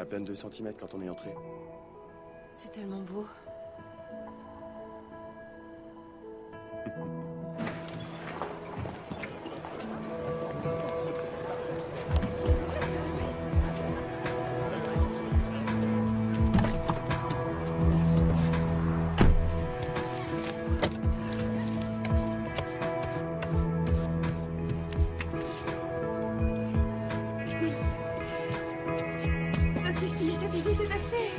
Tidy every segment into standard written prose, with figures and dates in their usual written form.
peine 2 centimètres quand on est entré. C'est tellement beau. Ça suffit, c'est assez.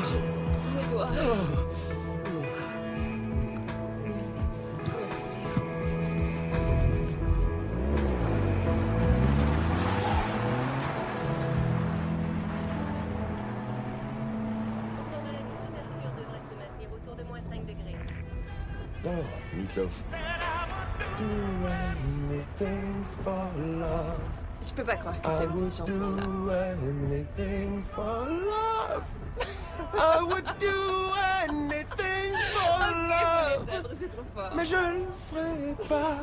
Je mes doigts. Merci. Oh, Meatloaf. Do anything for love. Je peux pas croire que I t'aimes would cette chanson-là. do anything for love. I would do anything for love. C'est trop fort. Mais je ne le ferai pas.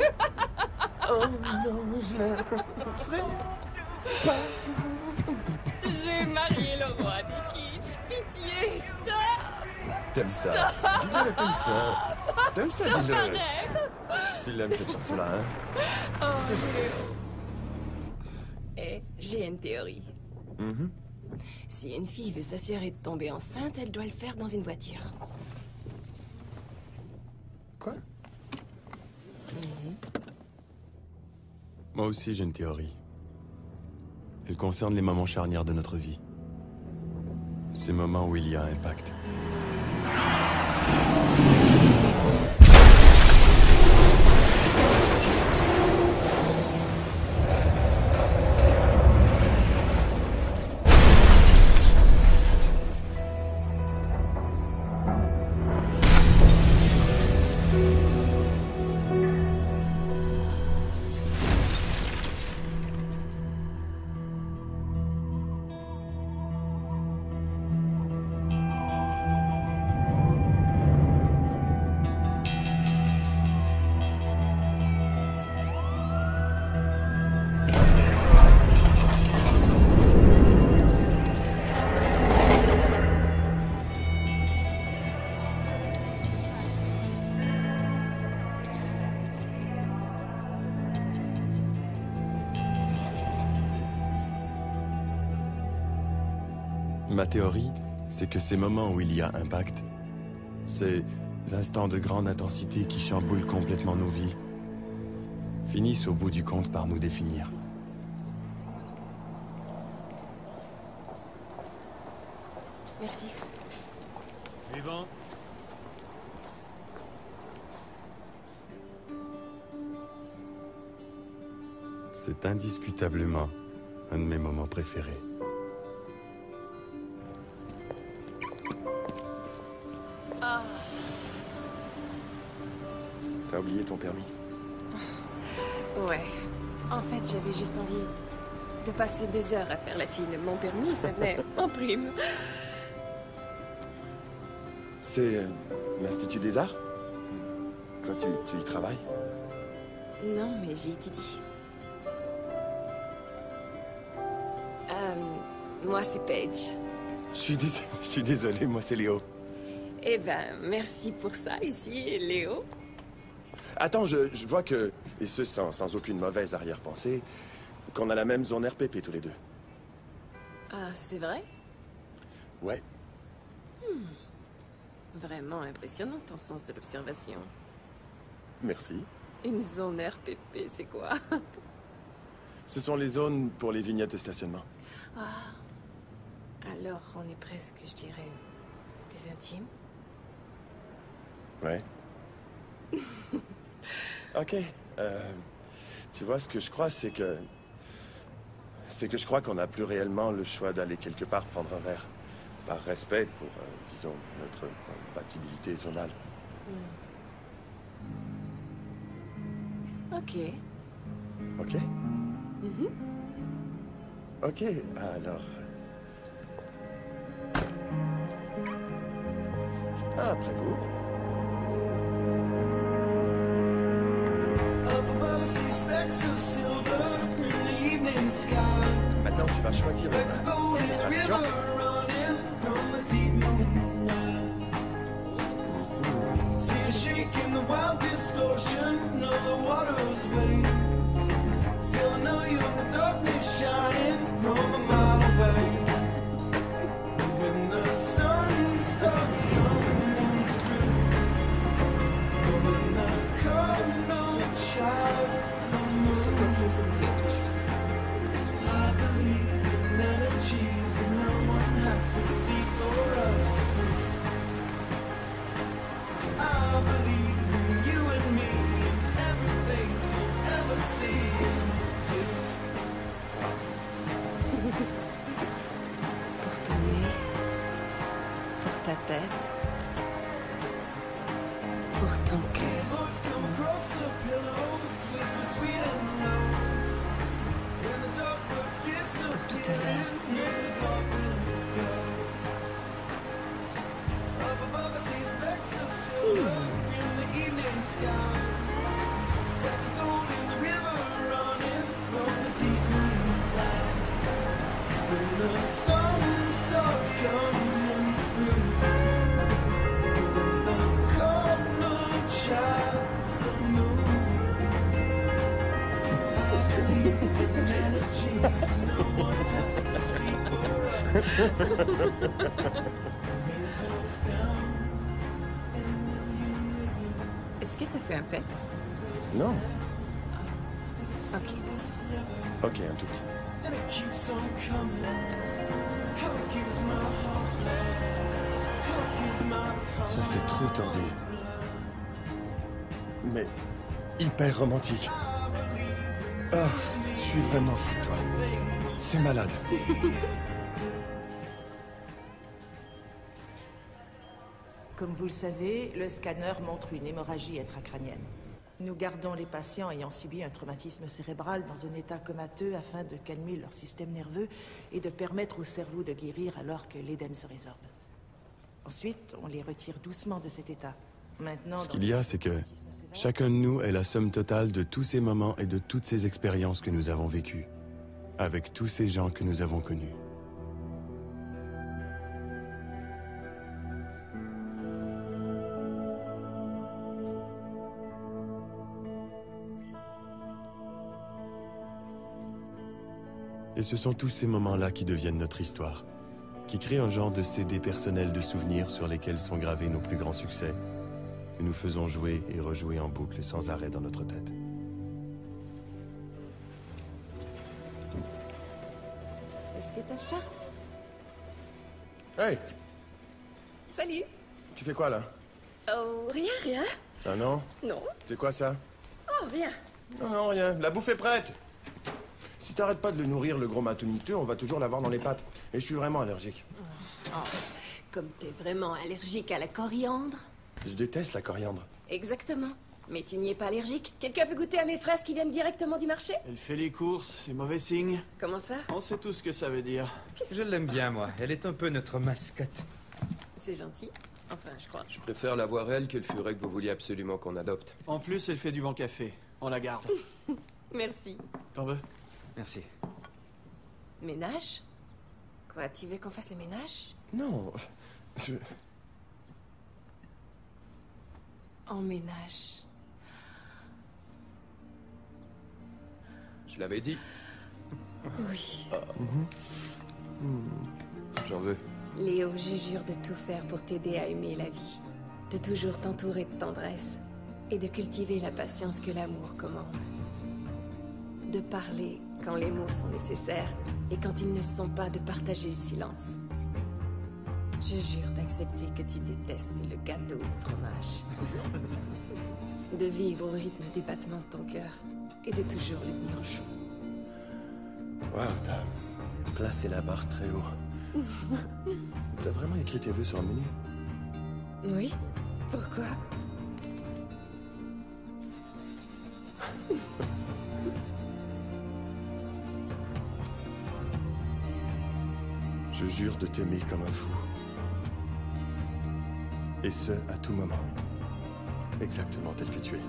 Oh non, je ne le ferai pas. J'ai marié le roi des kitsch. Pitié, stop. T'aimes ça? Dis-le, t'aimes ça. T'aimes ça, dis-le. Arrête. Tu l'aimes cette chanson-là, hein? Oh, Je le sais. Et j'ai une théorie. Si une fille veut s'assurer de tomber enceinte, elle doit le faire dans une voiture. Quoi? Moi aussi, j'ai une théorie. Elle concerne les moments charnières de notre vie. Ces moments où il y a impact. Ma théorie, c'est que ces moments où il y a impact, ces instants de grande intensité qui chamboulent complètement nos vies, finissent au bout du compte par nous définir. Merci. Suivant. C'est indiscutablement un de mes moments préférés. Ah. T'as oublié ton permis? Ouais. En fait, j'avais juste envie de passer 2 heures à faire la file. Mon permis, ça venait en prime. C'est l'Institut des Arts? Quoi, tu y travailles? Non, mais j'y étudie. Moi, c'est Paige. Je suis désolé, moi c'est Léo. Eh ben, merci pour ça, ici, Léo. Attends, je vois que, et ce sans aucune mauvaise arrière-pensée, qu'on a la même zone RPP tous les deux. Ah, c'est vrai? Ouais. Vraiment impressionnant, ton sens de l'observation. Merci. Une zone RPP, c'est quoi? Ce sont les zones pour les vignettes de stationnement. Ah. Alors, on est presque, je dirais, des intimes? Ouais. Ok. Tu vois, ce que je crois, c'est que je crois qu'on n'a plus réellement le choix d'aller quelque part prendre un verre. Par respect pour, disons, notre compatibilité zonale. Ok. Ok? Ok, alors... Après vous. Up above, I see specks of silver in the evening sky. Maintenant, tu vas choisir une main. Attention. Shaking the wild distortion of the water's waves. Still I know you in the darkness shining from a mile away. When the sun starts coming through, when the cosmos shines the moon, Aussi, si vous voulez autre chose. I believe in energies and no one has to seek or us. I believe in you and me and everything you'll ever see too. Pour ton nez, pour ta tête, pour ton cœur. Voice come across the pillows, whisper sweet and low. When the dark will disappear, Pour tout à l'heure. and the dark will go. Up above I see specks of silver in the evening sky. Specks of gold in the river running from the deep moonlight. When the sun starts coming through, when the cardinal chimes the moon, I believe in energies no one has to seek or us. Rain falls down, and when you live Est-ce que t'as fait un pet? Non. Ok. Ok, un tout petit. and it keeps on coming. How it gives my heart blood. How it gives my heart. Ça, c'est trop tordu. Mais hyper romantique. Oh, je suis vraiment fou de toi. C'est malade. Comme vous le savez, le scanner montre une hémorragie intracrânienne. Nous gardons les patients ayant subi un traumatisme cérébral dans un état comateux afin de calmer leur système nerveux et de permettre au cerveau de guérir alors que l'édème se résorbe. Ensuite, on les retire doucement de cet état. Maintenant, Ce dans qu'il y a, c'est que le traumatisme sévère, chacun de nous est la somme totale de tous ces moments et de toutes ces expériences que nous avons vécues, avec tous ces gens que nous avons connus. Et ce sont tous ces moments-là qui deviennent notre histoire, qui créent un genre de CD personnel de souvenirs sur lesquels sont gravés nos plus grands succès, que nous faisons jouer et rejouer en boucle sans arrêt dans notre tête. Est-ce que t'as faim? Hey, Salut! tu fais quoi là? Oh, rien, rien. Ah non? Non. C'est quoi ça? Oh, rien. Non, non, rien. La bouffe est prête. Si t'arrêtes pas de le nourrir, le gros matomiteux, on va toujours l'avoir dans les pattes. Et je suis vraiment allergique. Oh, comme t'es vraiment allergique à la coriandre. Je déteste la coriandre. Exactement. Mais tu n'y es pas allergique. Quelqu'un veut goûter à mes fraises qui viennent directement du marché? Elle fait les courses, c'est mauvais signe. Comment ça? On sait tout ce que ça veut dire. Je l'aime bien, moi. Elle est un peu notre mascotte. C'est gentil. Enfin, je crois. Je préfère la voir elle que le furet que vous vouliez absolument qu'on adopte. En plus, elle fait du bon café. On la garde. Merci. T'en veux? Merci. Ménage? Quoi, tu veux qu'on fasse le ménage? Non. Je... En ménage. Je l'avais dit, Oui. j'en veux. Léo, je jure de tout faire pour t'aider à aimer la vie. De toujours t'entourer de tendresse. Et de cultiver la patience que l'amour commande. De parler quand les mots sont nécessaires et quand ils ne sont pas, de partager le silence. Je jure d'accepter que tu détestes le gâteau au fromage. De vivre au rythme des battements de ton cœur et de toujours le tenir au chaud. Waouh, t'as placé la barre très haut. T'as vraiment écrit tes vœux sur un menu? Oui? Pourquoi? Je jure de t'aimer comme un fou. Et ce, à tout moment. Exactement tel que tu es.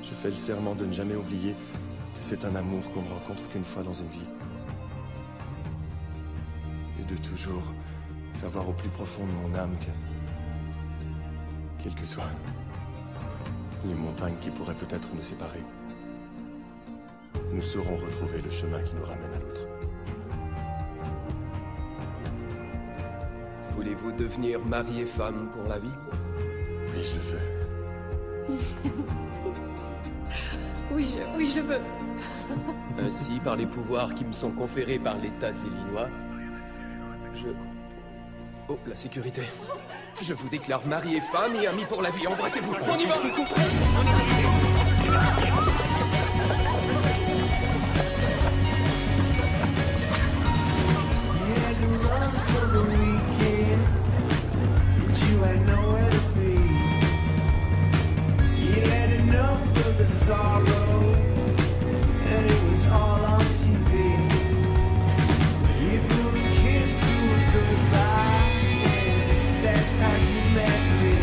Je fais le serment de ne jamais oublier que c'est un amour qu'on ne rencontre qu'une fois dans une vie. Et de toujours savoir au plus profond de mon âme que... quelles que soient les montagnes qui pourraient peut-être nous séparer, nous saurons retrouver le chemin qui nous ramène à l'autre. Voulez-vous devenir mari et femme pour la vie? Oui, je le veux. Oui, je le veux. Ainsi, par les pouvoirs qui me sont conférés par l'État de l'Illinois, Oh, la sécurité. Je vous déclare mari et femme et amis pour la vie. Embrassez-vous. On y va. You had to run for the weekend, but you had nowhere to be. You had enough of the sorrow, and it was all on TV. You blew a kiss to a goodbye, that's how you met me.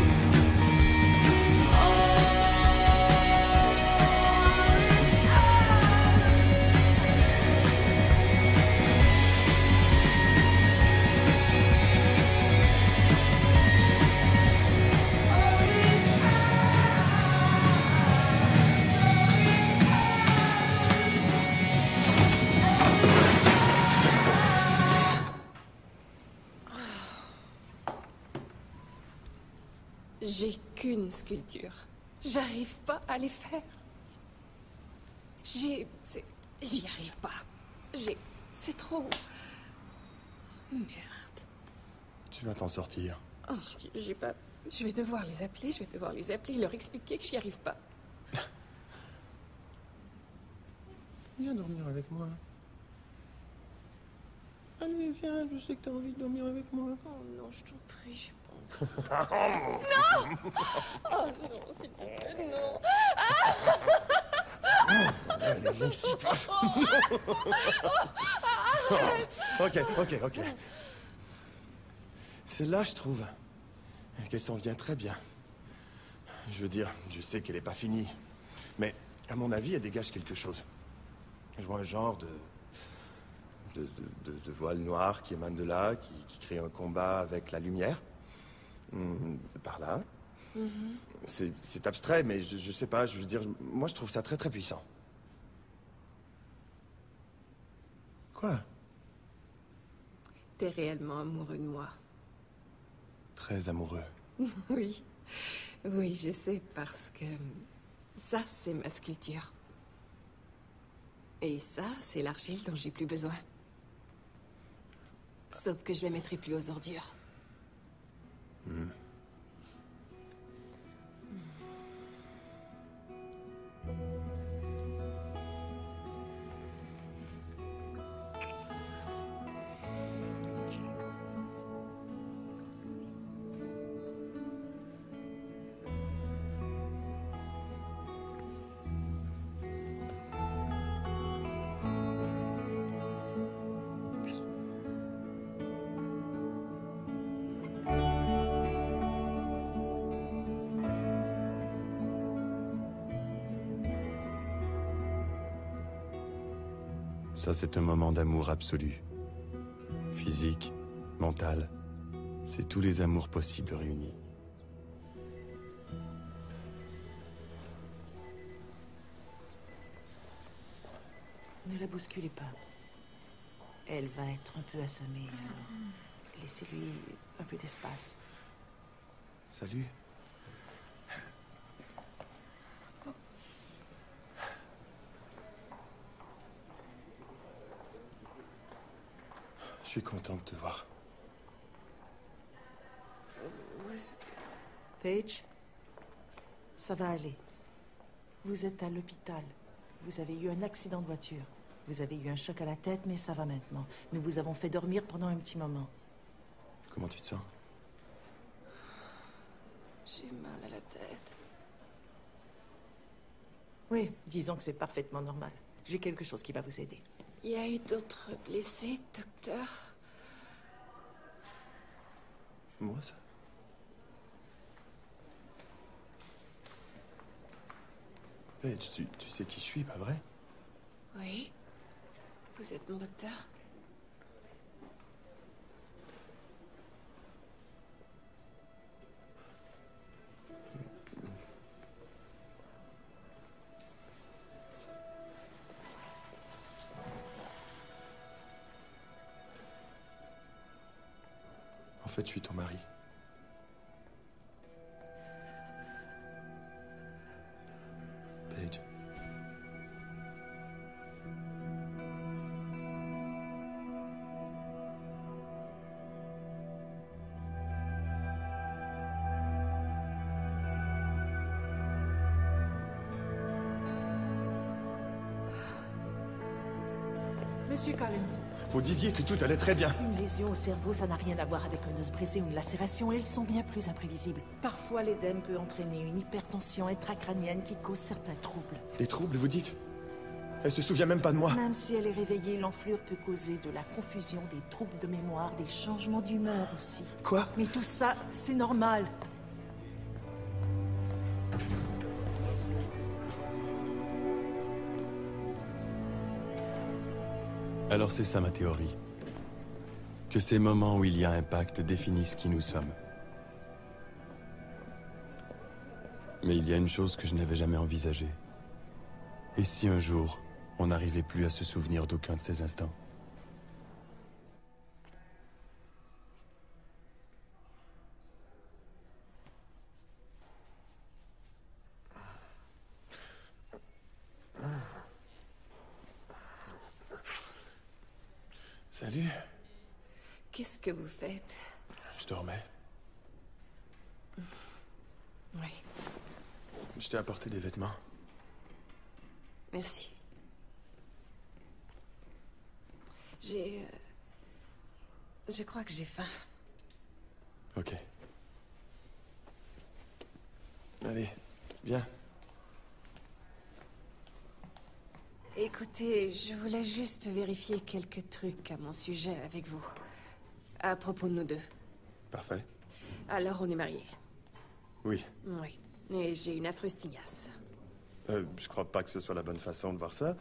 J'ai qu'une sculpture. J'arrive pas à les faire. J'y arrive pas. C'est trop... Merde. Tu vas t'en sortir. Oh mon Dieu, j'ai pas... Je vais devoir les appeler, leur expliquer que j'y arrive pas. Viens dormir avec moi. Allez, viens, je sais que t'as envie de dormir avec moi. Oh non, je t'en prie, j'ai pas envie. Non. Oh non, s'il te plaît, non. Allez, viens ici, toi. Ok. Celle-là, je trouve qu'elle s'en vient très bien. Je veux dire, je sais qu'elle est pas finie. Mais, à mon avis, elle dégage quelque chose. Je vois un genre de voile noir qui émane de là, qui crée un combat avec la lumière. Par là. C'est abstrait, mais je sais pas, je veux dire, moi je trouve ça très très puissant. Quoi? T'es réellement amoureux de moi. Très amoureux. Oui, je sais, parce que ça, c'est ma sculpture. Et ça, c'est l'argile dont j'ai plus besoin. Sauf que je la mettrai plus aux ordures. Ça, c'est un moment d'amour absolu. Physique, mental, c'est tous les amours possibles réunis. Ne la bousculez pas. Elle va être un peu assommée, alors laissez-lui un peu d'espace. Salut. Je suis content de te voir. Paige, ça va aller. Vous êtes à l'hôpital. Vous avez eu un accident de voiture. Vous avez eu un choc à la tête, mais ça va maintenant. Nous vous avons fait dormir pendant un petit moment. Comment tu te sens? J'ai mal à la tête. Oui, disons que c'est parfaitement normal. J'ai quelque chose qui va vous aider. Il y a eu d'autres blessés, docteur? Moi, ça? Paige, tu sais qui je suis, pas vrai? Oui. Vous êtes mon docteur? En fait, je suis ton mari. Paige. Monsieur Collins, Vous disiez que tout allait très bien. une lésion au cerveau, ça n'a rien à voir avec un os brisé ou une lacération. Elles sont bien plus imprévisibles. Parfois, l'édème peut entraîner une hypertension intracrânienne qui cause certains troubles. Des troubles, vous dites? Elle se souvient même pas de moi. Même si elle est réveillée, l'enflure peut causer de la confusion, des troubles de mémoire, des changements d'humeur aussi. Quoi? Mais tout ça, c'est normal. Alors c'est ça ma théorie. Que ces moments où il y a impact définissent qui nous sommes. Mais il y a une chose que je n'avais jamais envisagée. Et si un jour, on n'arrivait plus à se souvenir d'aucun de ces instants? Salut. Qu'est-ce que vous faites? Je dormais. Oui, Je t'ai apporté des vêtements. merci. Je crois que j'ai faim. Ok. Allez, viens. Écoutez, je voulais juste vérifier quelques trucs à mon sujet avec vous. À propos de nous deux. Parfait. Alors, on est mariés. Oui. Oui. Et j'ai une affreuse tignasse. Je crois pas que ce soit la bonne façon de voir ça.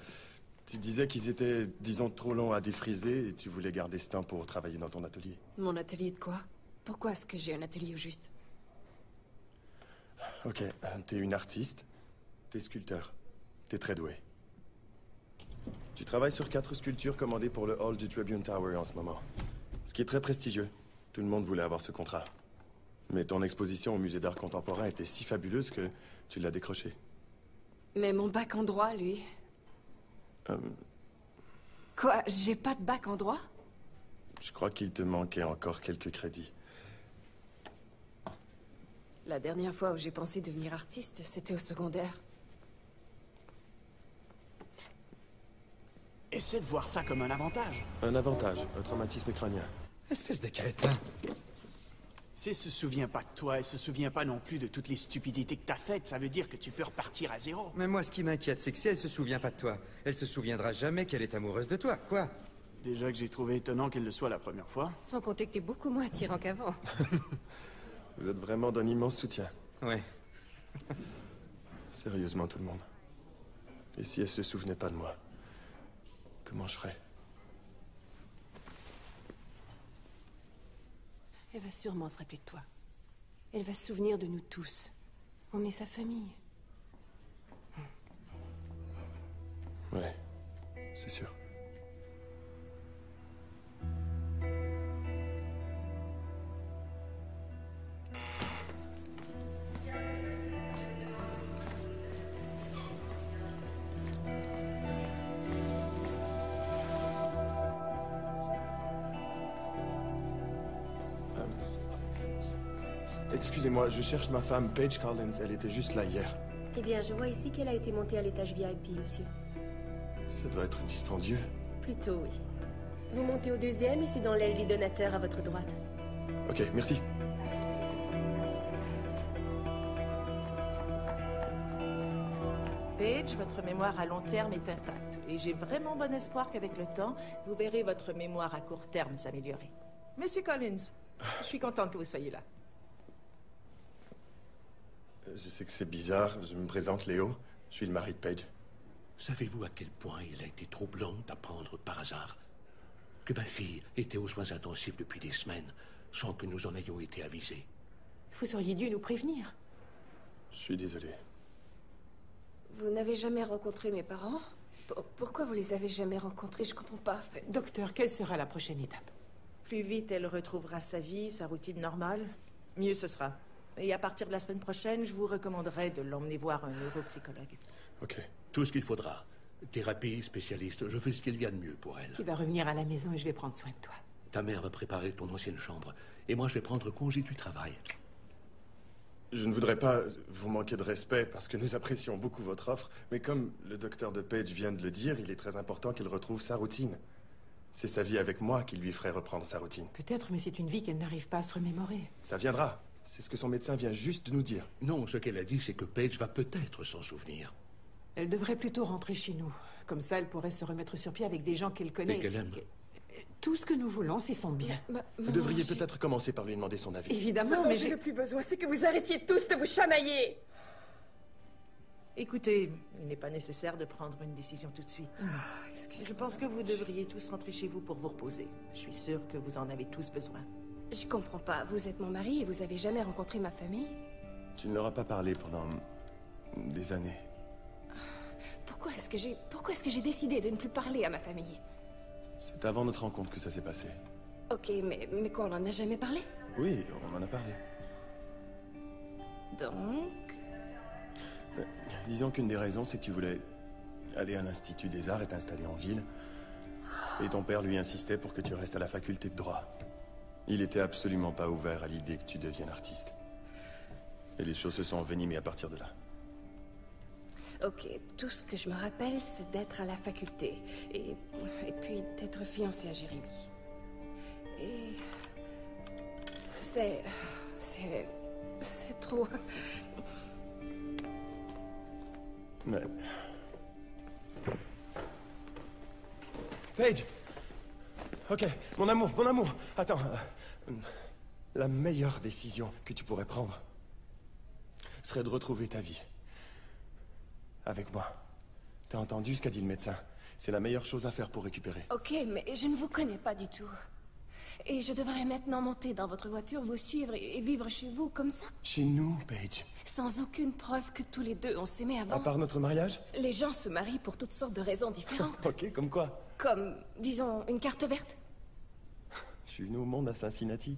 Tu disais qu'ils étaient, disons, trop longs à défriser et tu voulais garder ce temps pour travailler dans ton atelier. Mon atelier de quoi? Pourquoi est-ce que j'ai un atelier au juste? Ok, t'es une artiste, t'es sculpteur, t'es très doué. Tu travailles sur 4 sculptures commandées pour le hall du Tribune Tower en ce moment. Ce qui est très prestigieux. Tout le monde voulait avoir ce contrat. Mais ton exposition au musée d'art contemporain était si fabuleuse que tu l'as décrochée. Mais mon bac en droit, lui... Euh, Quoi? J'ai pas de bac en droit? je crois qu'il te manquait encore quelques crédits. La dernière fois où j'ai pensé devenir artiste, c'était au secondaire. Essaie de voir ça comme un avantage. Un avantage, un traumatisme crânien. Espèce de crétin. Si elle se souvient pas de toi, elle se souvient pas non plus de toutes les stupidités que t'as faites, ça veut dire que tu peux repartir à zéro. Mais moi, ce qui m'inquiète, c'est que si elle se souvient pas de toi, elle se souviendra jamais qu'elle est amoureuse de toi, quoi. Déjà que j'ai trouvé étonnant qu'elle le soit la première fois. Sans compter que t'es beaucoup moins attirant qu'avant. Vous êtes vraiment d'un immense soutien. Ouais. Sérieusement, tout le monde. Et si elle se souvenait pas de moi, comment je ferais? Elle va sûrement se rappeler de toi. Elle va se souvenir de nous tous. On est sa famille. Ouais, c'est sûr. Excusez-moi, je cherche ma femme, Paige Collins. Elle était juste là hier. Eh bien, je vois ici qu'elle a été montée à l'étage VIP, monsieur. Ça doit être dispendieux. Plutôt, oui. Vous montez au 2e et c'est dans l'aile des donateurs à votre droite. Ok, merci. Paige, votre mémoire à long terme est intacte. Et j'ai vraiment bon espoir qu'avec le temps, vous verrez votre mémoire à court terme s'améliorer. Monsieur Collins, je suis contente que vous soyez là. Je sais que c'est bizarre, je me présente Léo. Je suis le mari de Paige. Savez-vous à quel point il a été troublant d'apprendre par hasard que ma fille était aux soins intensifs depuis des semaines sans que nous en ayons été avisés? Vous auriez dû nous prévenir. Je suis désolé. Vous n'avez jamais rencontré mes parents? Pourquoi vous les avez jamais rencontrés? Je comprends pas. Docteur, quelle sera la prochaine étape? Plus vite elle retrouvera sa vie, sa routine normale, mieux ce sera. Et à partir de la semaine prochaine, je vous recommanderais de l'emmener voir un neuropsychologue. Ok. Tout ce qu'il faudra. Thérapie, spécialiste, je fais ce qu'il y a de mieux pour elle. Tu vas revenir à la maison et je vais prendre soin de toi. Ta mère va préparer ton ancienne chambre. Et moi, je vais prendre congé du travail. Je ne voudrais pas vous manquer de respect parce que nous apprécions beaucoup votre offre, mais comme le docteur de Page vient de le dire, il est très important qu'il retrouve sa routine. C'est sa vie avec moi qui lui ferait reprendre sa routine. Peut-être, mais c'est une vie qu'elle n'arrive pas à se remémorer. Ça viendra. C'est ce que son médecin vient juste de nous dire. Non, ce qu'elle a dit, c'est que Paige va peut-être s'en souvenir. Elle devrait plutôt rentrer chez nous. Comme ça, elle pourrait se remettre sur pied avec des gens qu'elle connaît. Et qu'elle aime. Tout ce que nous voulons, c'est son bien. Vous devriez peut-être commencer par lui demander son avis. Évidemment, Ce mais dont j'ai le plus besoin, c'est que vous arrêtiez tous de vous chamailler. Écoutez, il n'est pas nécessaire de prendre une décision tout de suite. Je pense que vous devriez tous rentrer chez vous pour vous reposer. Je suis sûre que vous en avez tous besoin. Je comprends pas. Vous êtes mon mari et vous avez jamais rencontré ma famille? Tu ne leur as pas parlé pendant des années. Pourquoi est-ce que j'ai décidé de ne plus parler à ma famille? C'est avant notre rencontre que ça s'est passé. Ok, mais quoi, on en a jamais parlé? Oui, on en a parlé. Donc... Disons qu'une des raisons, c'est que tu voulais aller à l'Institut des Arts et t'installer en ville. Et ton père lui insistait pour que tu restes à la faculté de droit. Il était absolument pas ouvert à l'idée que tu deviennes artiste. Et les choses se sont envenimées à partir de là. Ok, tout ce que je me rappelle, c'est d'être à la faculté. Et puis d'être fiancée à Jérémy. Et... C'est trop... Mais... Paige! Ok, mon amour, mon amour! Attends. La meilleure décision que tu pourrais prendre serait de retrouver ta vie. Avec moi. T'as entendu ce qu'a dit le médecin? C'est la meilleure chose à faire pour récupérer. Ok, mais je ne vous connais pas du tout. Et je devrais maintenant monter dans votre voiture, vous suivre et vivre chez vous comme ça? Chez nous, Paige. Sans aucune preuve que tous les deux on s'aimait avant. À part notre mariage? Les gens se marient pour toutes sortes de raisons différentes. Ok, comme quoi? Comme, disons, une carte verte. Je suis venu au monde à Cincinnati.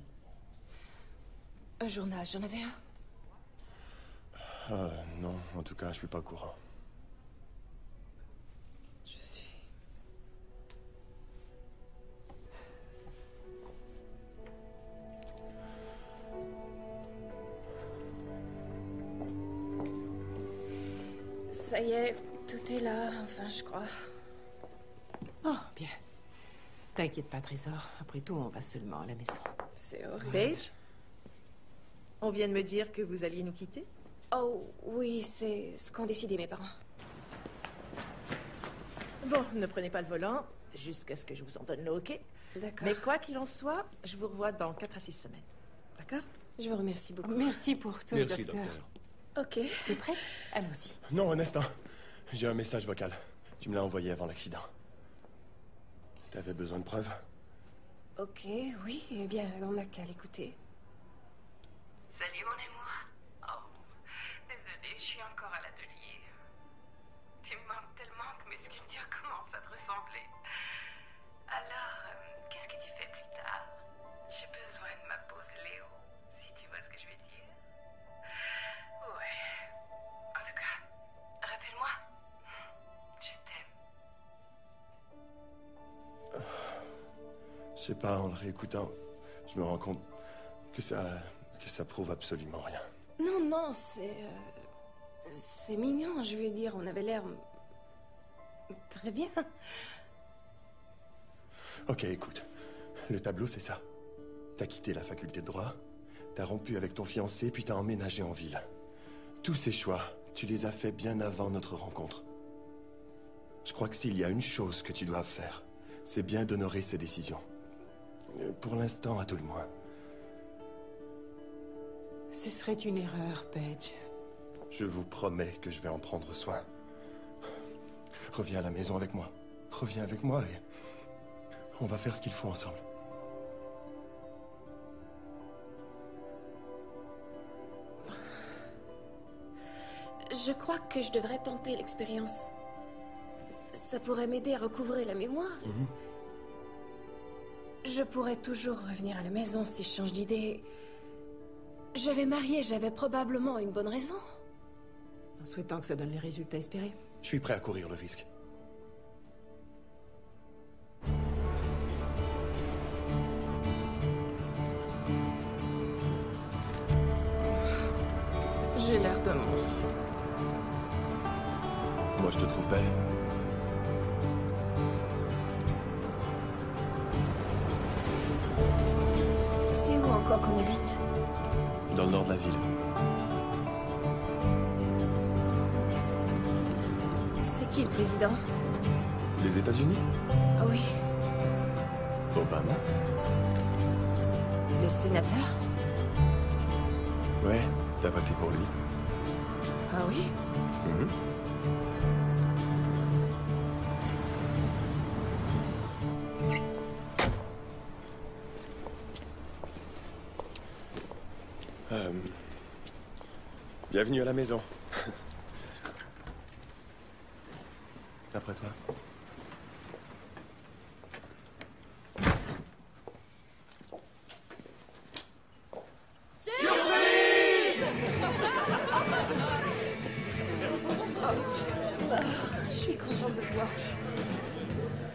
Un journal, j'en avais un. Non, en tout cas, je suis pas au courant. Je suis... Ça y est, tout est là, enfin, je crois. Oh, bien. T'inquiète pas, Trésor. Après tout, on va seulement à la maison. C'est horrible. Paige? On vient de me dire que vous alliez nous quitter? Oh, oui, c'est ce qu'ont décidé mes parents. Bon, ne prenez pas le volant, jusqu'à ce que je vous en donne le OK. D'accord. Mais quoi qu'il en soit, je vous revois dans 4 à 6 semaines. D'accord? Je vous remercie beaucoup. Merci pour tout, Merci, docteur. Ok. T'es prête? Allons-y. Non, un instant. J'ai un message vocal. Tu me l'as envoyé avant l'accident. T'avais besoin de preuves? Ok, oui, eh bien, on n'a qu'à l'écouter. Salut mon amour. Oh, désolée, je suis encore à l'atelier. Tu me manques tellement que mes sculptures commencent à te ressembler. Alors, qu'est-ce que tu fais plus tard? J'ai besoin de ma pause Léo, si tu vois ce que je veux dire. Ouais. En tout cas, rappelle-moi. Je t'aime. Je sais pas, en le réécoutant, je me rends compte que ça prouve absolument rien. Non, non, c'est mignon, je veux dire, on avait l'air... très bien. Ok, écoute. Le tableau, c'est ça. T'as quitté la faculté de droit, t'as rompu avec ton fiancé, puis t'as emménagé en ville. Tous ces choix, tu les as faits bien avant notre rencontre. Je crois que s'il y a une chose que tu dois faire, c'est bien d'honorer ces décisions. Pour l'instant, à tout le moins. Ce serait une erreur, Paige. Je vous promets que je vais en prendre soin. Reviens à la maison avec moi. Reviens avec moi et... on va faire ce qu'il faut ensemble. Je crois que je devrais tenter l'expérience. Ça pourrait m'aider à recouvrer la mémoire. Je pourrais toujours revenir à la maison si je change d'idée. Je l'ai marié, j'avais probablement une bonne raison. En souhaitant que ça donne les résultats espérés. Je suis prêt à courir le risque. J'ai l'air d'un monstre. Moi, je te trouve belle. C'est où encore qu'on habite? Dans le nord de la ville. C'est qui le président? Les États-Unis? Ah oui. Obama? Le sénateur? Ouais, t'as voté pour lui. Ah oui? Mhm. Bienvenue à la maison. Après toi. Je suis contente de te voir.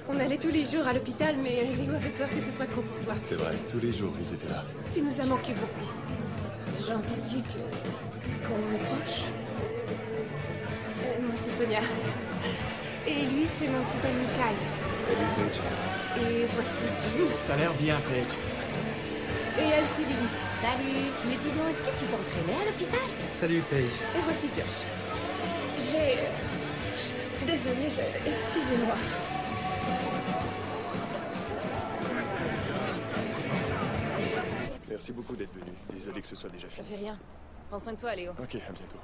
On allait tous les jours à l'hôpital, mais Léo avait peur que ce soit trop pour toi. C'est vrai, tous les jours, ils étaient là. Tu nous as manqué beaucoup. J'en déduis qu'on est proches. Moi, c'est Sonia. Et lui, c'est mon petit ami Kyle. Salut, Paige. Et voici Jimmy. T'as l'air bien, Paige. Et elle, c'est Lily. Salut. Mais dis donc, est-ce que tu t'entraînais à l'hôpital? Salut, Paige. Et voici Josh. Désolée, excusez-moi. Merci beaucoup d'être venu. Désolé que ce soit déjà Ça fini. fait rien. Prends soin de toi, Léo. Ok, à bientôt.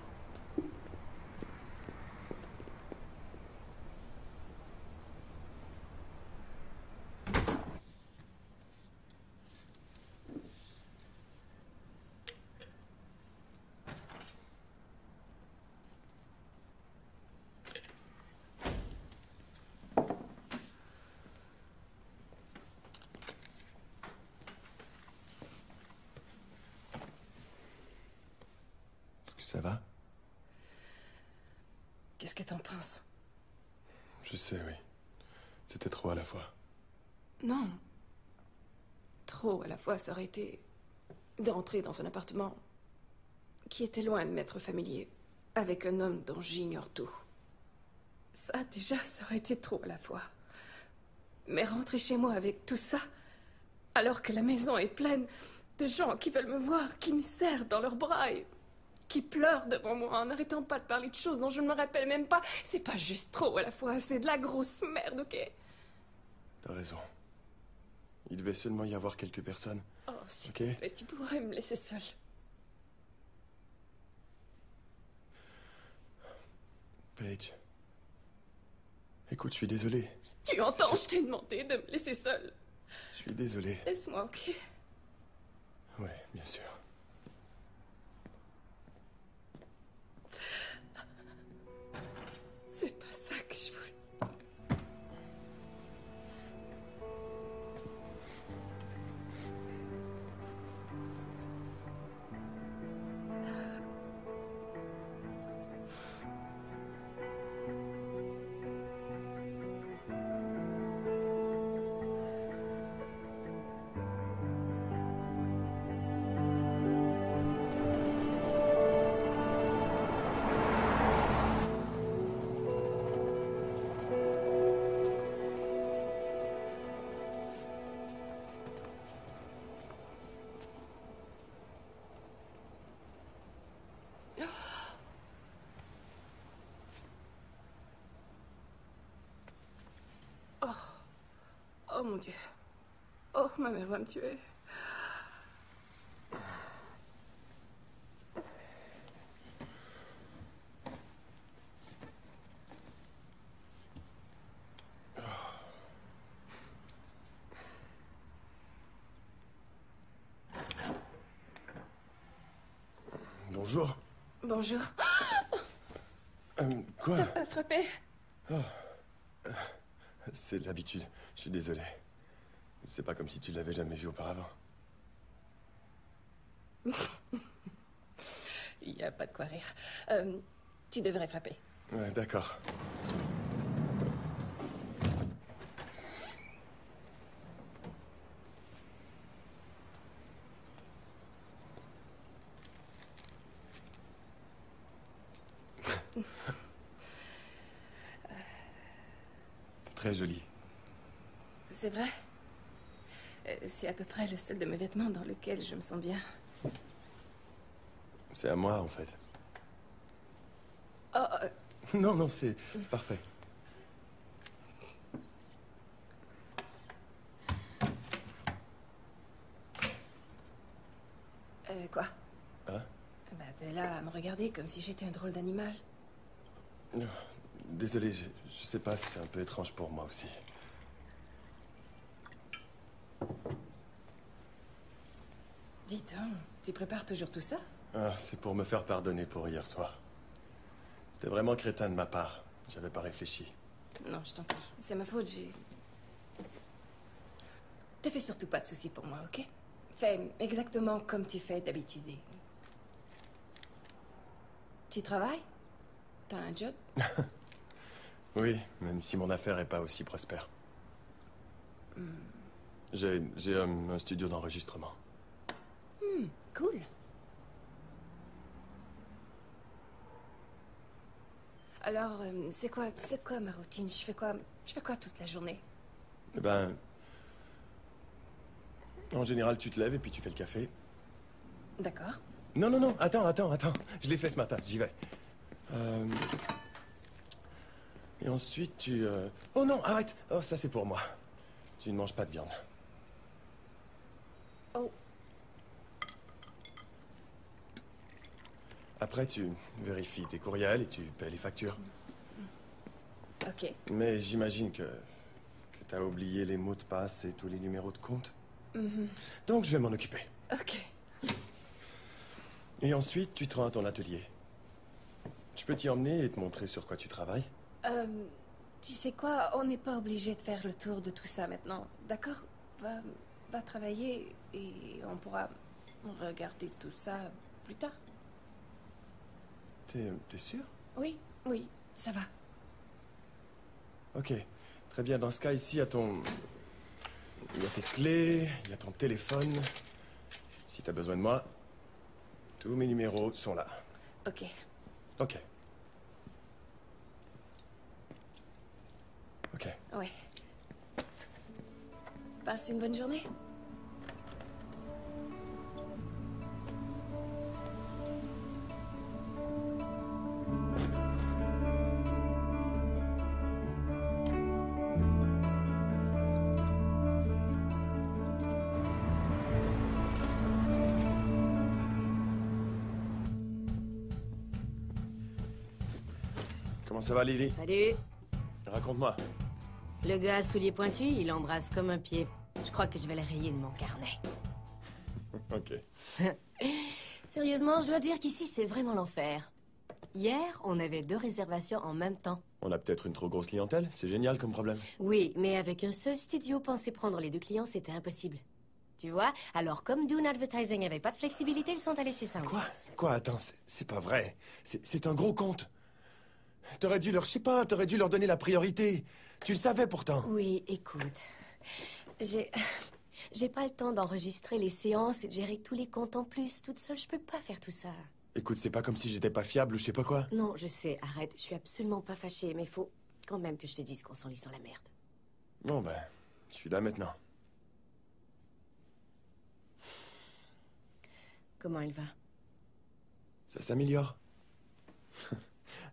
Est-ce que ça va? Qu'est-ce que t'en penses? Je sais, oui. C'était trop à la fois. Non. Trop à la fois, ça aurait été d'entrer dans un appartement qui était loin de m'être familier, avec un homme dont j'ignore tout. Ça, déjà, ça aurait été trop à la fois. Mais rentrer chez moi avec tout ça, alors que la maison est pleine de gens qui veulent me voir, qui me serrent dans leurs bras et qui pleurent devant moi en n'arrêtant pas de parler de choses dont je ne me rappelle même pas, c'est pas juste trop à la fois, c'est de la grosse merde, ok? T'as raison. Il devait seulement y avoir quelques personnes. Oh, s'il Ok. te plaît, tu pourrais me laisser seule. Paige. Écoute, je suis désolé. Tu entends, je t'ai demandé de me laisser seule. Je suis désolé. Laisse-moi, ok? Ouais, bien sûr. C'est pas ça que je voulais. Oh mon Dieu. Oh, ma mère va me tuer. Bonjour. Bonjour. Quoi? T'as pas frappé? C'est l'habitude. Je suis désolé. C'est pas comme si tu l'avais jamais vu auparavant. Il n'y a pas de quoi rire. Tu devrais frapper. Ouais, d'accord. Très joli. C'est vrai? C'est à peu près le seul de mes vêtements dans lequel je me sens bien. C'est à moi, en fait. Oh, Non, non, c'est parfait. Quoi? Hein? Bah, t'es là à me regarder comme si j'étais un drôle d'animal. Désolé, je sais pas, c'est un peu étrange pour moi aussi. Dis donc, tu prépares toujours tout ça? Ah, c'est pour me faire pardonner pour hier soir. C'était vraiment crétin de ma part. J'avais pas réfléchi. Non, je t'en prie. C'est ma faute, j'ai... Te fais surtout pas de soucis pour moi, ok? Fais exactement comme tu fais d'habitude. Tu travailles? T'as un job? Oui, même si mon affaire est pas aussi prospère. J'ai un studio d'enregistrement. Cool. Alors, c'est quoi ma routine? Je fais quoi toute la journée? Eh ben... En général, tu te lèves et puis tu fais le café. D'accord. Non, non, non, attends. Je l'ai fait ce matin, j'y vais. Et ensuite, tu... Oh non, arrête! Oh, ça c'est pour moi. Tu ne manges pas de viande. Oh. Après, tu vérifies tes courriels et tu paies les factures. Ok. Mais j'imagine que t'as oublié les mots de passe et tous les numéros de compte. Donc, je vais m'en occuper. Ok. Et ensuite, tu te rends à ton atelier. Je peux t'y emmener et te montrer sur quoi tu travailles? Tu sais quoi? On n'est pas obligé de faire le tour de tout ça maintenant. D'accord? Va travailler et on pourra regarder tout ça plus tard. T'es sûr? Oui, ça va. Ok. Très bien. Dans ce cas, ici, il y a tes clés, il y a ton téléphone. Si t'as besoin de moi, tous mes numéros sont là. Ok. Ok. Ok. Ouais. Passe une bonne journée. Comment ça va, Lily? Salut. Raconte-moi. Le gars à souliers pointus, il embrasse comme un pied. Je crois que je vais le rayer de mon carnet. Ok. Sérieusement, je dois dire qu'ici, c'est vraiment l'enfer. Hier, on avait 2 réservations en même temps. On a peut-être une trop grosse clientèle? C'est génial comme problème. Oui, mais avec un seul studio, penser prendre les 2 clients, c'était impossible. Tu vois? Alors, comme Dune Advertising n'avait pas de flexibilité, ils sont allés chez Soundspace. Quoi? Attends, c'est pas vrai. C'est un gros compte. T'aurais dû leur donner la priorité. Tu le savais pourtant. Oui, écoute. J'ai pas le temps d'enregistrer les séances et de gérer tous les comptes en plus. Toute seule, je peux pas faire tout ça. Écoute, c'est pas comme si j'étais pas fiable ou je sais pas quoi. Non, je sais, arrête. Je suis absolument pas fâchée, mais faut quand même que je te dise qu'on s'enlise dans la merde. Bon ben, je suis là maintenant. Comment elle va? Ça s'améliore.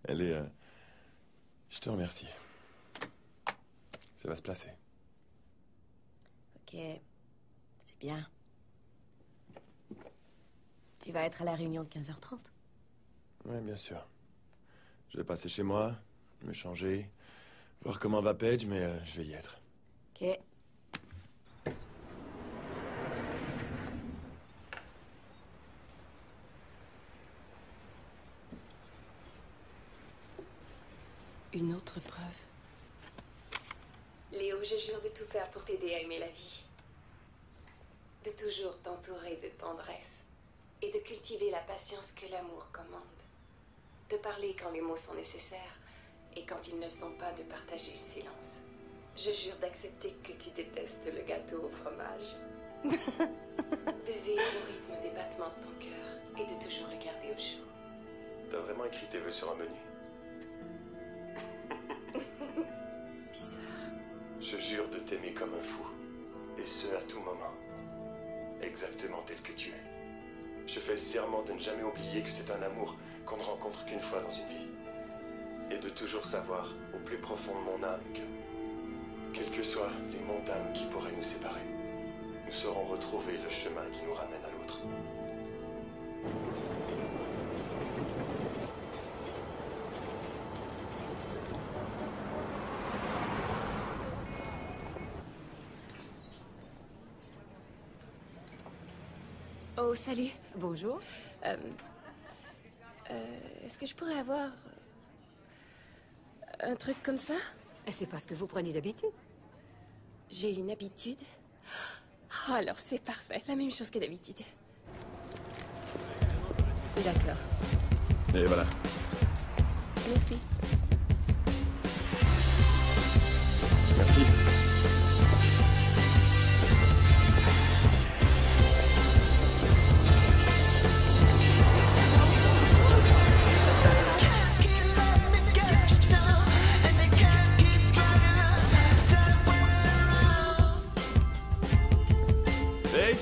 Elle est... Je te remercie. Ça va se placer. Ok, c'est bien. Tu vas être à la réunion de 15h30? Ouais, bien sûr. Je vais passer chez moi, me changer, voir comment va Paige, mais je vais y être. Ok. Une autre preuve. Léo, je jure de tout faire pour t'aider à aimer la vie. toujours t'entourer de tendresse et de cultiver la patience que l'amour commande. De parler quand les mots sont nécessaires et quand ils ne le sont pas, de partager le silence. Je jure d'accepter que tu détestes le gâteau au fromage. De veiller au rythme des battements de ton cœur et de toujours le garder au chaud. T'as vraiment écrit tes vœux sur un menu? Bizarre. Je jure de t'aimer comme un fou. Et ce, à tout moment. Exactement tel que tu es. Je fais le serment de ne jamais oublier que c'est un amour qu'on ne rencontre qu'une fois dans une vie. Et de toujours savoir, au plus profond de mon âme, que, quelles que soient les montagnes qui pourraient nous séparer, nous saurons retrouver le chemin qui nous ramène à l'autre. Oh, salut. Bonjour. Est-ce que je pourrais avoir un truc comme ça? C'est pas ce que vous prenez d'habitude. J'ai une habitude. Oh, alors c'est parfait. La même chose que d'habitude. D'accord. Et voilà. Merci. Merci. Paige?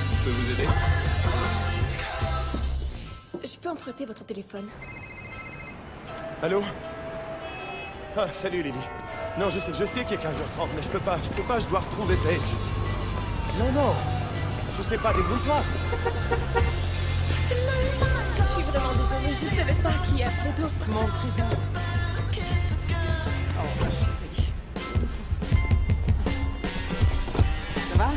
Je peux vous aider? Je peux emprunter votre téléphone? Allô? Ah, salut Lily. Non, je sais qu'il est 15h30, mais je peux pas, je dois retrouver Paige. Non, je sais pas, débrouille-toi. Je suis vraiment désolée, je savais pas qui appelait d'autres. Mon trésor. Oh, ma chérie. Ça va?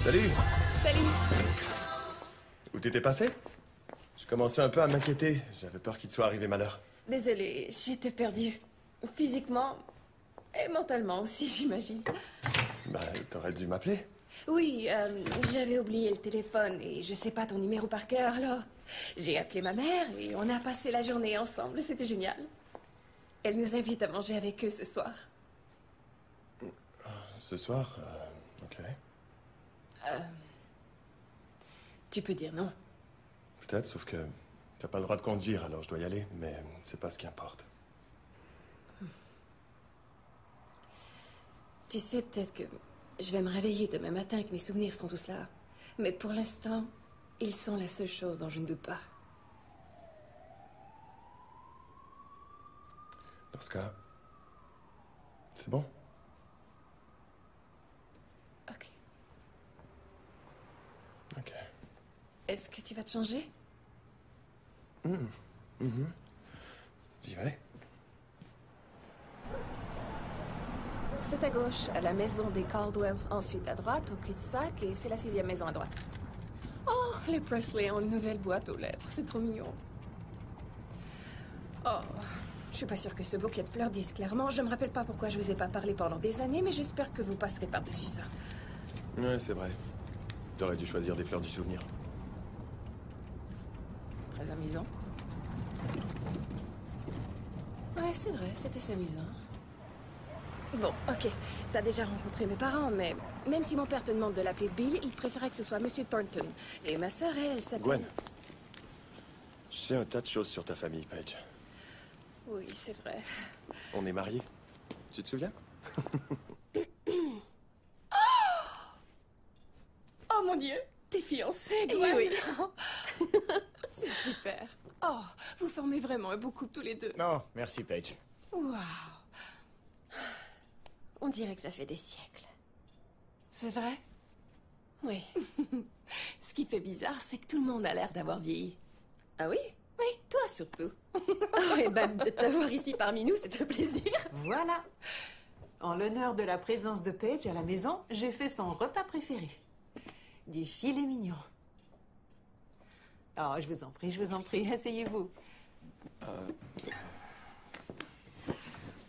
Salut. Salut. Où t'étais passé? Je commençais un peu à m'inquiéter. J'avais peur qu'il te soit arrivé malheur. Désolée, j'étais perdue. Physiquement et mentalement aussi, j'imagine. Bah, t'aurais dû m'appeler. Oui, j'avais oublié le téléphone et je sais pas ton numéro par cœur, alors j'ai appelé ma mère et on a passé la journée ensemble, c'était génial. Elle nous invite à manger avec eux ce soir. Ce soir? Ok. Tu peux dire non. Peut-être, sauf que t'as pas le droit de conduire, alors je dois y aller, mais c'est pas ce qui importe. Tu sais, peut-être que je vais me réveiller demain matin et que mes souvenirs sont tous là. Mais pour l'instant, ils sont la seule chose dont je ne doute pas. Dans ce cas, c'est bon. Ok. Ok. Est-ce que tu vas te changer? J'y vais. C'est à gauche, à la maison des Caldwell. Ensuite à droite, au cul-de-sac, et c'est la 6e maison à droite. Oh, les Presley ont une nouvelle boîte aux lettres. C'est trop mignon. Oh, je suis pas sûre que ce bouquet de fleurs dise clairement. Je me rappelle pas pourquoi je vous ai pas parlé pendant des années, mais j'espère que vous passerez par-dessus ça. Ouais, c'est vrai. T'aurais dû choisir des fleurs du souvenir. Très amusant. Ouais, c'est vrai, c'était assez amusant. Bon, ok. T'as déjà rencontré mes parents, mais même si mon père te demande de l'appeler Bill, il préférait que ce soit Monsieur Thornton. Et ma sœur, elle s'appelle... Gwen. Je sais un tas de choses sur ta famille, Paige. Oui, c'est vrai. On est mariés. Tu te souviens? Oh mon Dieu! T'es fiancée, Gwen! Oui. C'est super. Oh, vous formez vraiment un beau couple tous les deux. Non, merci, Paige. Waouh! dirait que ça fait des siècles. C'est vrai? Oui. Ce qui fait bizarre, c'est que tout le monde a l'air d'avoir vieilli. Ah oui? Oui, toi surtout. Oh, et ben, de t'avoir ici parmi nous, c'est un plaisir. Voilà. En l'honneur de la présence de Paige à la maison, j'ai fait son repas préféré. Du filet mignon. Oh, je vous en prie, asseyez-vous.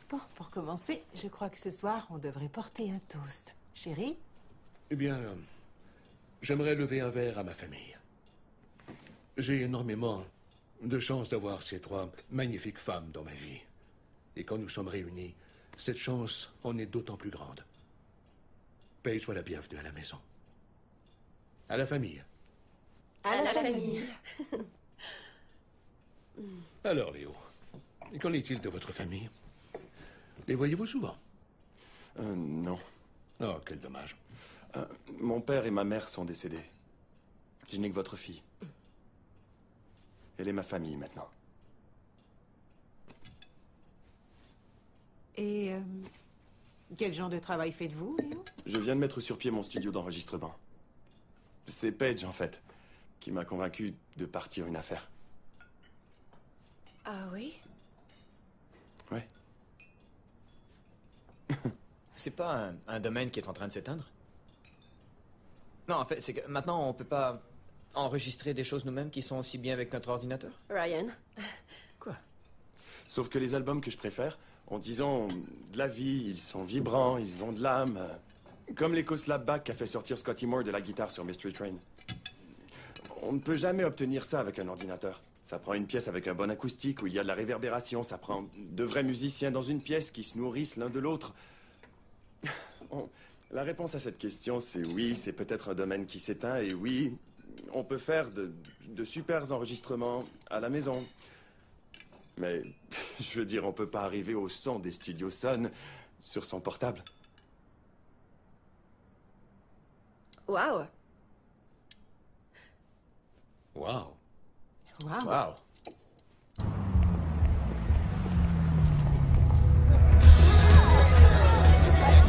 Bon, pour commencer, je crois que ce soir, on devrait porter un toast. Chérie? Eh bien, j'aimerais lever un verre à ma famille. J'ai énormément de chance d'avoir ces 3 magnifiques femmes dans ma vie. Et quand nous sommes réunis, cette chance en est d'autant plus grande. Paige soit la bienvenue à la maison. À la famille. À la famille. Alors, Léo, qu'en est-il de votre famille? Les voyez-vous souvent? Non. Oh, quel dommage. Mon père et ma mère sont décédés. Je n'ai que votre fille. Elle est ma famille maintenant. Et quel genre de travail faites-vous, Léo? Je viens de mettre sur pied mon studio d'enregistrement. C'est Paige, en fait, qui m'a convaincu de partir une affaire. Ah oui? Ouais. C'est pas un domaine qui est en train de s'éteindre? Non, en fait, c'est que maintenant, on peut pas enregistrer des choses nous-mêmes qui sont aussi bien avec notre ordinateur? Ryan? Quoi? Sauf que les albums que je préfère ont, disons, de la vie, ils sont vibrants, ils ont de l'âme. Comme l'écho slapback qu'a fait sortir Scotty Moore de la guitare sur Mystery Train. On ne peut jamais obtenir ça avec un ordinateur. Ça prend une pièce avec un bon acoustique où il y a de la réverbération. Ça prend de vrais musiciens dans une pièce qui se nourrissent l'un de l'autre. La réponse à cette question, c'est oui, c'est peut-être un domaine qui s'éteint. Et oui, on peut faire de super enregistrements à la maison. Mais, je veux dire, on peut pas arriver au son des studios Sun sur son portable. Waouh! Wow. Wow. Wow.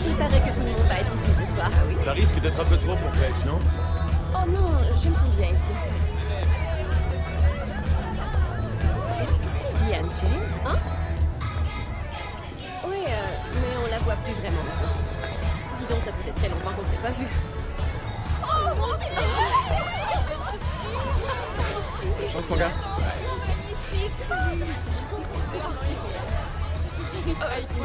Il paraît que tout le monde va être ici ce soir. Ah oui? Ça risque d'être un peu trop pour Paige, non? Oh non, je me sens bien ici en fait. Est-ce que c'est Diane Jane? Hein? Oui, mais on la voit plus vraiment maintenant. Dis donc, ça faisait très longtemps qu'on s'était pas vus. Oh mon Dieu! Bonne chance, mon gars.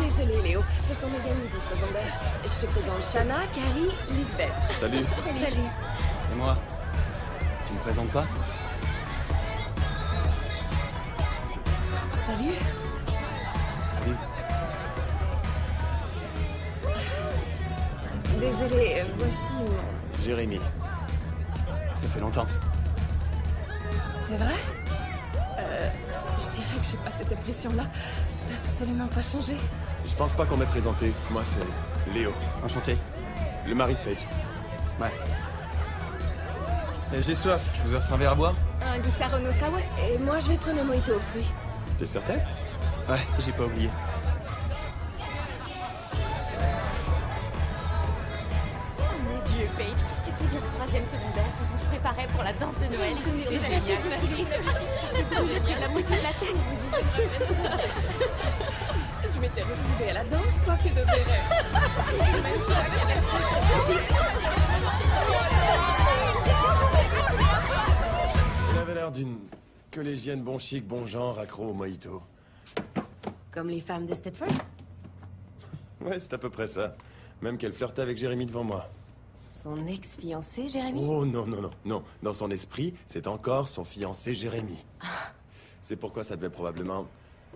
Désolée Léo, ce sont mes amis du secondaire. Je te présente Shanna, Carrie, Lisbeth. Salut. Salut. Et moi? Tu me présentes pas? Salut. Salut. Désolée, voici mon... Jérémy. Ça fait longtemps. C'est vrai? Je dirais que j'ai pas cette impression-là. T'as absolument pas changé. Je pense pas qu'on m'ait présenté. Moi, c'est Léo. Enchanté. Le mari de Paige. Ouais. J'ai soif. Je vous offre un verre à boire? Un Disaronno Sour. Et moi, je vais prendre un mojito aux fruits. T'es certaine? Ouais, j'ai pas oublié. Oh mon Dieu, Paige, tu te souviens de 3e secondaire quand on se préparait pour la danse de Noël? C'était C'était génial. J'ai pris la moitié de la tête. Je m'étais retrouvée à la danse coiffée de béret. Même Jacques avait Elle avait l'air d'une collégienne bon chic, bon genre, accro au mojito. Comme les femmes de Stepford? Ouais, c'est à peu près ça. Même qu'elle flirtait avec Jérémy devant moi. Son ex-fiancé, Jérémy? Oh non, non, non, non. Dans son esprit, c'est encore son fiancé Jérémy. C'est pourquoi ça devait probablement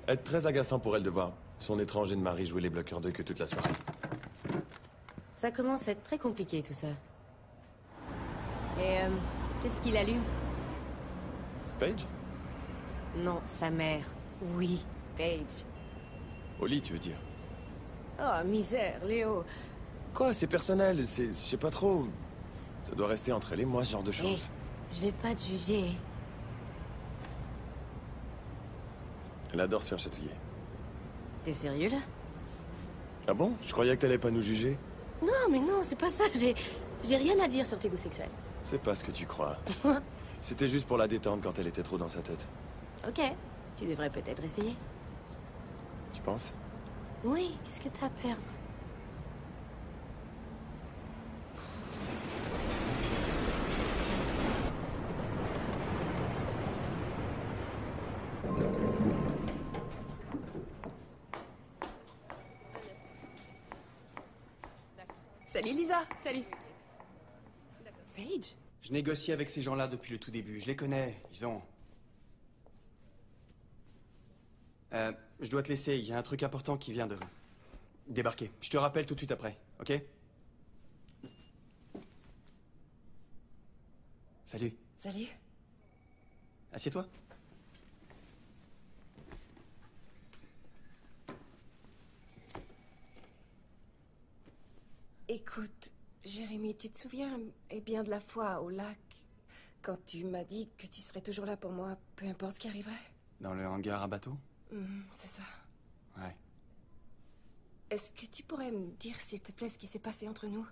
être très agaçant pour elle de voir son étranger de mari jouer les bloqueurs de queue toute la soirée. Ça commence à être très compliqué, tout ça. Et, qu'est-ce qu'il allume? Paige? Non, sa mère. Oui, Paige. Au lit, tu veux dire? Oh, misère, Léo. Quoi, c'est personnel, c'est... je sais pas trop. Ça doit rester entre elle et moi, ce genre de choses. Je vais pas te juger. Elle adore se faire chatouiller. T'es sérieux, là? Ah bon? Je croyais que t'allais pas nous juger. Non, mais non, c'est pas ça. J'ai rien à dire sur tes goûts sexuels. C'est pas ce que tu crois. C'était juste pour la détendre quand elle était trop dans sa tête. Ok, tu devrais peut-être essayer. Tu penses? Oui, qu'est-ce que t'as à perdre? Salut Lisa, salut. Paige? Je négocie avec ces gens-là depuis le tout début. Je les connais, ils ont... je dois te laisser, il y a un truc important qui vient de débarquer. Je te rappelle tout de suite après, ok? Salut. Salut. Assieds-toi. Écoute, Jérémy, tu te souviens bien de la fois au lac, quand tu m'as dit que tu serais toujours là pour moi, peu importe ce qui arriverait? Dans le hangar à bateau? C'est ça. Ouais. Est-ce que tu pourrais me dire, s'il te plaît, ce qui s'est passé entre nous?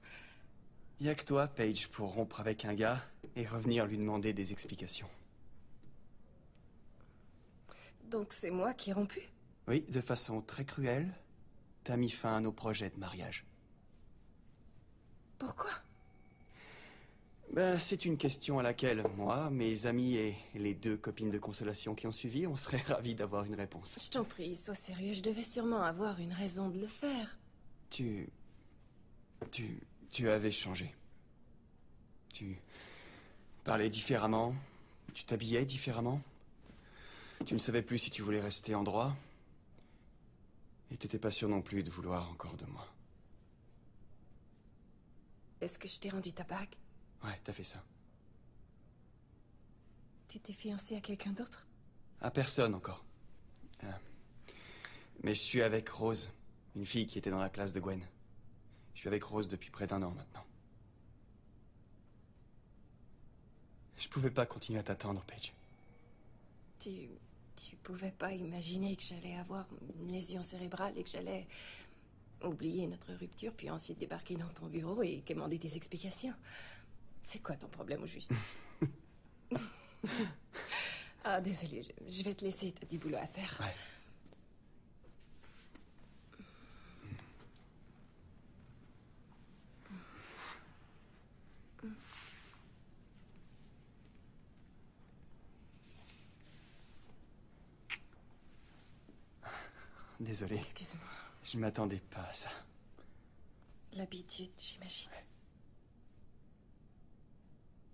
Y a que toi, Paige, pour rompre avec un gars et revenir lui demander des explications. Donc c'est moi qui ai rompu? Oui, de façon très cruelle, t'as mis fin à nos projets de mariage. Pourquoi? Ben, c'est une question à laquelle moi, mes amis et les 2 copines de consolation qui ont suivi, on serait ravis d'avoir une réponse. Je t'en prie, sois sérieux, je devais sûrement avoir une raison de le faire. Tu avais changé. Tu parlais différemment, tu t'habillais différemment. Tu ne savais plus si tu voulais rester en droit. Et t'étais pas sûr non plus de vouloir encore de moi. Est-ce que je t'ai rendu ta bague? Ouais, t'as fait ça. Tu t'es fiancé à quelqu'un d'autre? À personne encore. Mais je suis avec Rose, une fille qui était dans la classe de Gwen. Je suis avec Rose depuis près d'1 an maintenant. Je pouvais pas continuer à t'attendre, Paige. Tu pouvais pas imaginer que j'allais avoir une lésion cérébrale et que j'allais oublier notre rupture, puis ensuite débarquer dans ton bureau et demander des explications. C'est quoi ton problème au juste? Ah, désolé, je vais te laisser, t'as du boulot à faire. Ouais. Désolé. Excuse-moi. Je m'attendais pas à ça. L'habitude, j'imagine.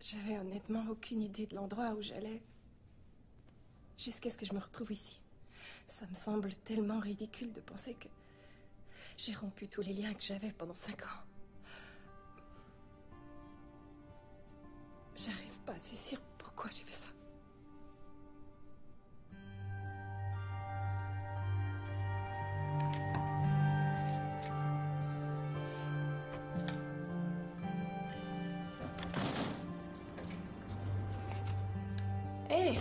J'avais honnêtement aucune idée de l'endroit où j'allais. Jusqu'à ce que je me retrouve ici. Ça me semble tellement ridicule de penser que j'ai rompu tous les liens que j'avais pendant 5 ans. J'arrive pas à saisir pourquoi j'ai fait ça. Hey!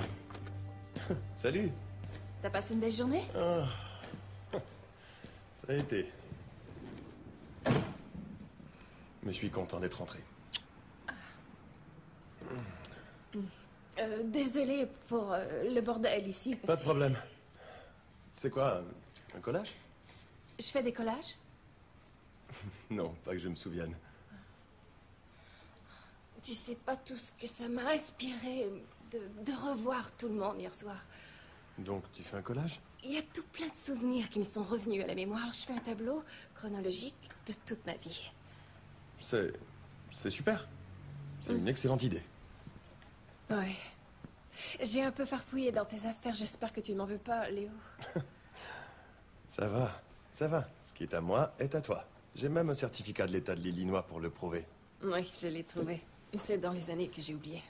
Salut! T'as passé une belle journée? Ah. Ça a été. Mais je suis content d'être rentré. Désolée pour le bordel ici. Pas de problème. C'est quoi, un collage? Je fais des collages? Non, pas que je me souvienne. Tu sais pas tout ce que ça m'a inspiré de revoir tout le monde hier soir. Donc, tu fais un collage? Il y a tout plein de souvenirs qui me sont revenus à la mémoire. Je fais un tableau chronologique de toute ma vie. C'est super. C'est une excellente idée. Ouais. J'ai un peu farfouillé dans tes affaires. J'espère que tu n'en veux pas, Léo. Ça va, ça va. Ce qui est à moi est à toi. J'ai même un certificat de l'État de l'Illinois pour le prouver. Oui, je l'ai trouvé. C'est dans les années que j'ai oublié.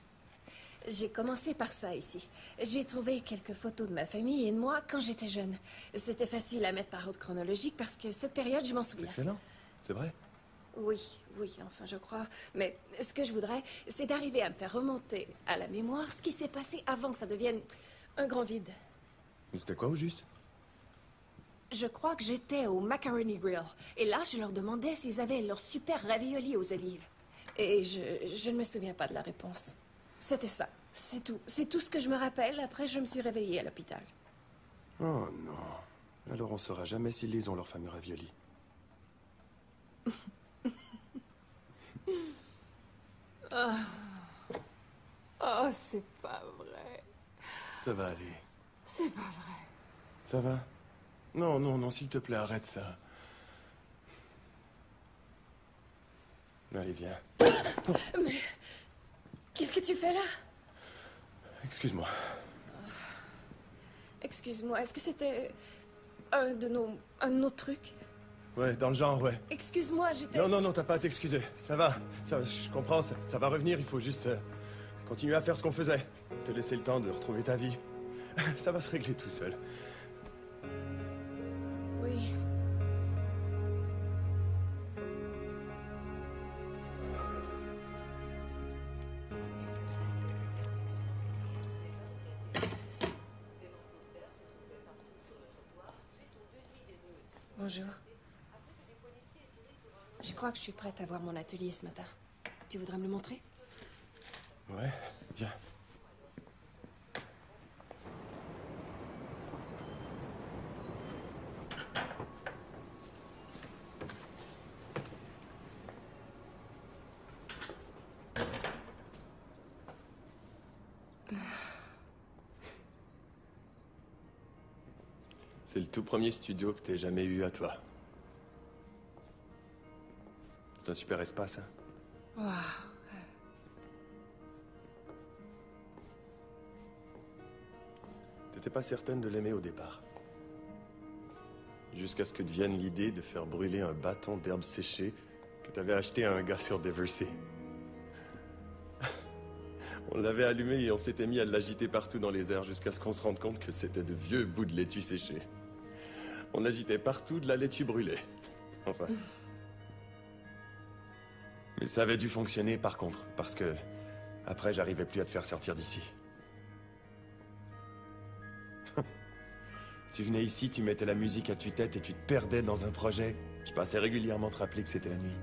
J'ai commencé par ça ici. J'ai trouvé quelques photos de ma famille et de moi quand j'étais jeune. C'était facile à mettre par ordre chronologique parce que cette période, je m'en souviens. Excellent, c'est vrai. Oui, enfin je crois. Mais ce que je voudrais, c'est d'arriver à me faire remonter à la mémoire ce qui s'est passé avant que ça devienne un grand vide. C'était quoi au juste? Je crois que j'étais au Macaroni Grill. Et là, je leur demandais s'ils avaient leur super ravioli aux olives. Et je ne me souviens pas de la réponse. C'était ça. C'est tout. C'est tout ce que je me rappelle. Après, je me suis réveillée à l'hôpital. Oh non. Alors on saura jamais si Liz ont leur fameux ravioli. Oh, c'est pas vrai. Ça va aller. C'est pas vrai. Ça va? Non, non, non, s'il te plaît, arrête ça. Allez, viens. Mais... Qu'est-ce que tu fais là? Excuse-moi. Excuse-moi, est-ce que c'était... un de nos trucs? Ouais, dans le genre, ouais. Excuse-moi, j'étais... Non, non, non, t'as pas à t'excuser. Ça va, je comprends, ça va revenir, il faut juste continuer à faire ce qu'on faisait. Te laisser le temps de retrouver ta vie. Ça va se régler tout seul. Oui. Bonjour. Je crois que je suis prête à voir mon atelier ce matin. Tu voudrais me le montrer? Ouais, viens. C'est le tout premier studio que t'aies jamais eu à toi. C'est un super espace, hein? Waouh. T'étais pas certaine de l'aimer au départ. Jusqu'à ce que te vienne l'idée de faire brûler un bâton d'herbe séchée que t'avais acheté à un gars sur Diversey. On l'avait allumé et on s'était mis à l'agiter partout dans les airs jusqu'à ce qu'on se rende compte que c'était de vieux bouts de laitue séchés. On agitait partout de la laitue brûlée. Enfin... Mais ça avait dû fonctionner par contre, parce que... Après, j'arrivais plus à te faire sortir d'ici. Tu venais ici, tu mettais la musique à tue-tête et tu te perdais dans un projet. Je passais régulièrement te rappeler que c'était la nuit.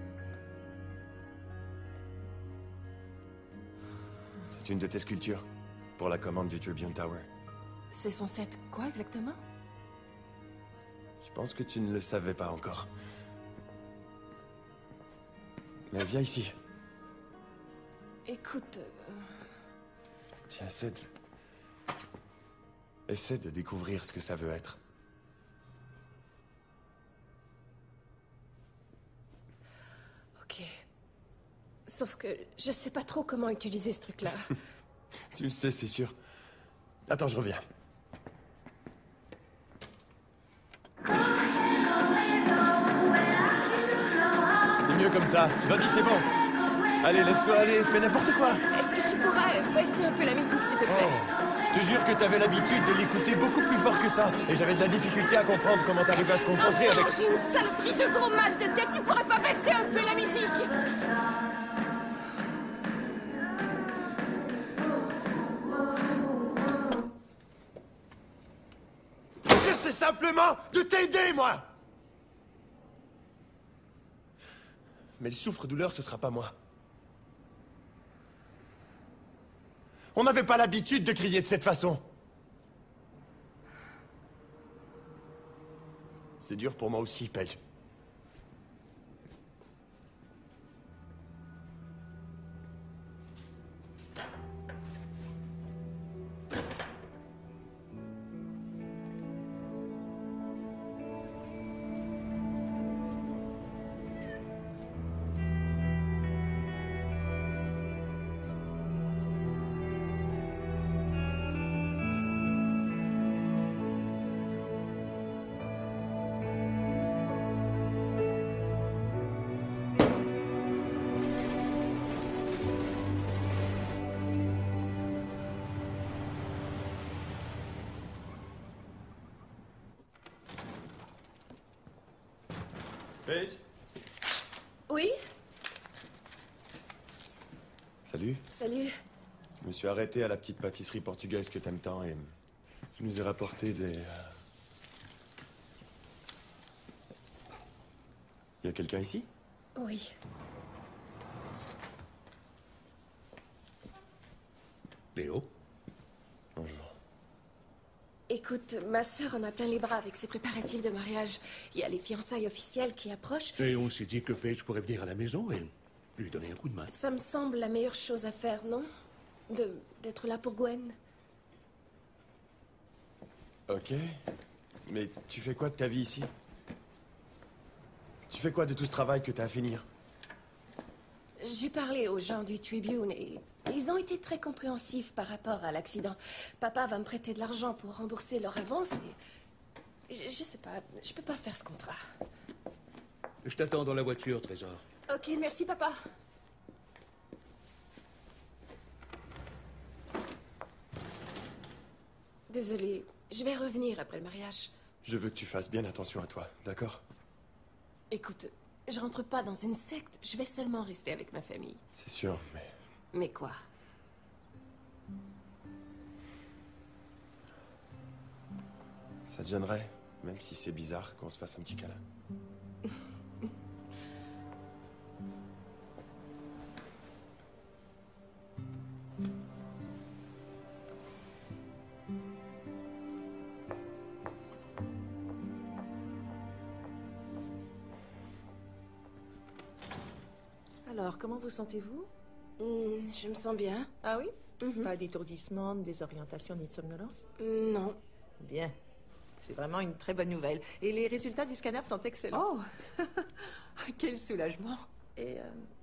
C'est une de tes sculptures, pour la commande du Tribune Tower. C'est censé être quoi exactement? Je pense que tu ne le savais pas encore. Mais viens ici. Écoute... Tiens, essaie de découvrir ce que ça veut être. Ok. Sauf que je sais pas trop comment utiliser ce truc-là. Tu le sais, c'est sûr. Attends, je reviens. C'est mieux comme ça. Vas-y, c'est bon. Allez, laisse-toi aller, fais n'importe quoi. Est-ce que tu pourrais baisser un peu la musique, s'il te plaît? Je te jure que t'avais l'habitude de l'écouter beaucoup plus fort que ça. Et j'avais de la difficulté à comprendre comment t'arrivais à te concentrer avec... J'ai une saloperie de gros mal de tête. Tu pourrais pas baisser un peu la musique? J'essaie simplement de t'aider, moi. Mais le souffre-douleur, ce sera pas moi. On n'avait pas l'habitude de crier de cette façon. C'est dur pour moi aussi, Paige. Paige? Oui? Salut. Salut. Je me suis arrêté à la petite pâtisserie portugaise que t'aimes tant et je nous ai rapporté Y a quelqu'un ici? Oui. Léo? Bonjour. Écoute, ma sœur en a plein les bras avec ses préparatifs de mariage. Il y a les fiançailles officielles qui approchent. Et on s'est dit que Paige pourrait venir à la maison et lui donner un coup de main. Ça me semble la meilleure chose à faire, non? D'être là pour Gwen. Ok. Mais tu fais quoi de ta vie ici? Tu fais quoi de tout ce travail que t'as à finir? J'ai parlé aux gens du Tribune et ils ont été très compréhensifs par rapport à l'accident. Papa va me prêter de l'argent pour rembourser leur avance et... Je sais pas, je peux pas faire ce contrat. Je t'attends dans la voiture, Trésor. Ok, merci papa. Désolée, je vais revenir après le mariage. Je veux que tu fasses bien attention à toi, d'accord? Écoute, je rentre pas dans une secte, je vais seulement rester avec ma famille. C'est sûr, mais... Mais quoi? Ça te gênerait, même si c'est bizarre, qu'on se fasse un petit câlin. Alors, comment vous sentez-vous? Je me sens bien. Ah oui? Pas d'étourdissement, de désorientation ni de somnolence? Non. Bien. C'est vraiment une très bonne nouvelle. Et les résultats du scanner sont excellents. Oh! Quel soulagement! Et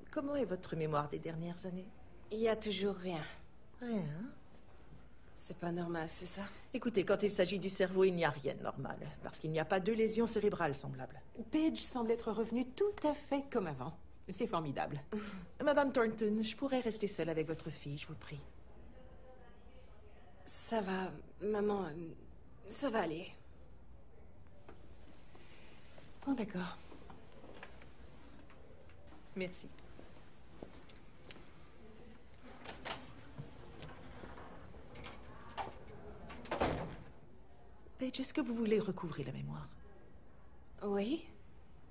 comment est votre mémoire des dernières années? Il y a toujours rien. Rien? C'est pas normal, c'est ça? Écoutez, quand il s'agit du cerveau, il n'y a rien de normal. Parce qu'il n'y a pas de lésions cérébrales semblables. Paige semble être revenue tout à fait comme avant. C'est formidable. Madame Thornton, je pourrais rester seule avec votre fille, je vous le prie. Ça va, maman. Ça va aller. Bon, d'accord. Merci. Paige, est-ce que vous voulez recouvrer la mémoire? Oui.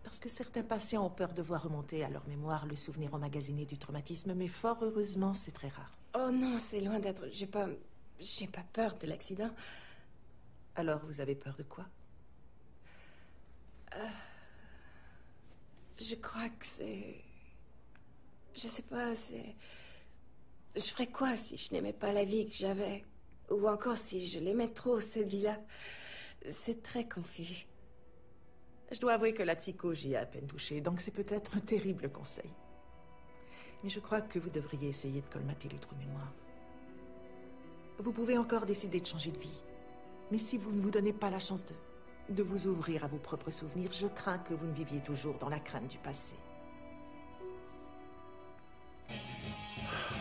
Parce que certains patients ont peur de voir remonter à leur mémoire le souvenir emmagasiné du traumatisme, mais fort heureusement, c'est très rare. Oh non, c'est loin d'être... J'ai pas peur de l'accident. Alors, vous avez peur de quoi? Je crois que c'est... Je sais pas, c'est... Je ferais quoi si je n'aimais pas la vie que j'avais? Ou encore si je l'aimais trop, cette vie-là? C'est très confus. Je dois avouer que la psycho, j'y ai à peine touché, donc c'est peut-être un terrible conseil. Mais je crois que vous devriez essayer de colmater les trous de mémoire. Vous pouvez encore décider de changer de vie. Mais si vous ne vous donnez pas la chance de vous ouvrir à vos propres souvenirs, je crains que vous ne viviez toujours dans la crainte du passé.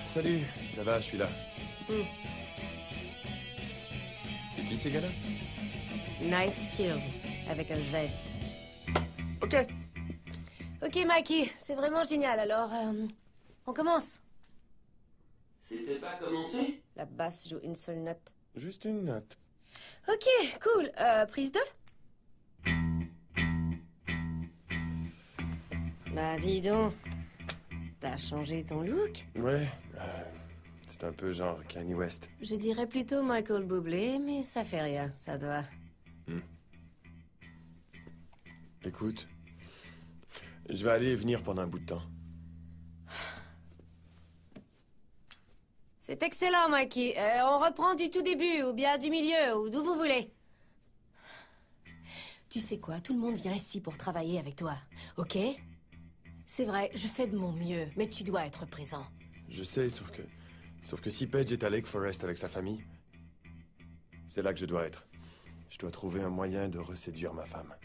Salut, ça va, je suis là. C'est qui ces gars-là? Knife Skills, avec un Z. Ok. Ok, Mikey, c'est vraiment génial. Alors, on commence. C'était pas commencé? La basse joue une seule note. Juste une note. Ok, cool. Prise 2? Bah, dis donc. T'as changé ton look? Ouais, c'est un peu genre Kanye West. Je dirais plutôt Michael Bublé, mais ça fait rien, ça doit. Écoute, je vais aller et venir pendant un bout de temps. C'est excellent, Mikey. On reprend du tout début, ou bien du milieu, ou d'où vous voulez. Tu sais quoi, tout le monde vient ici pour travailler avec toi, ok? C'est vrai, je fais de mon mieux, mais tu dois être présent. Je sais, sauf que si Paige est à Lake Forest avec sa famille, c'est là que je dois être. Je dois trouver un moyen de reséduire ma femme.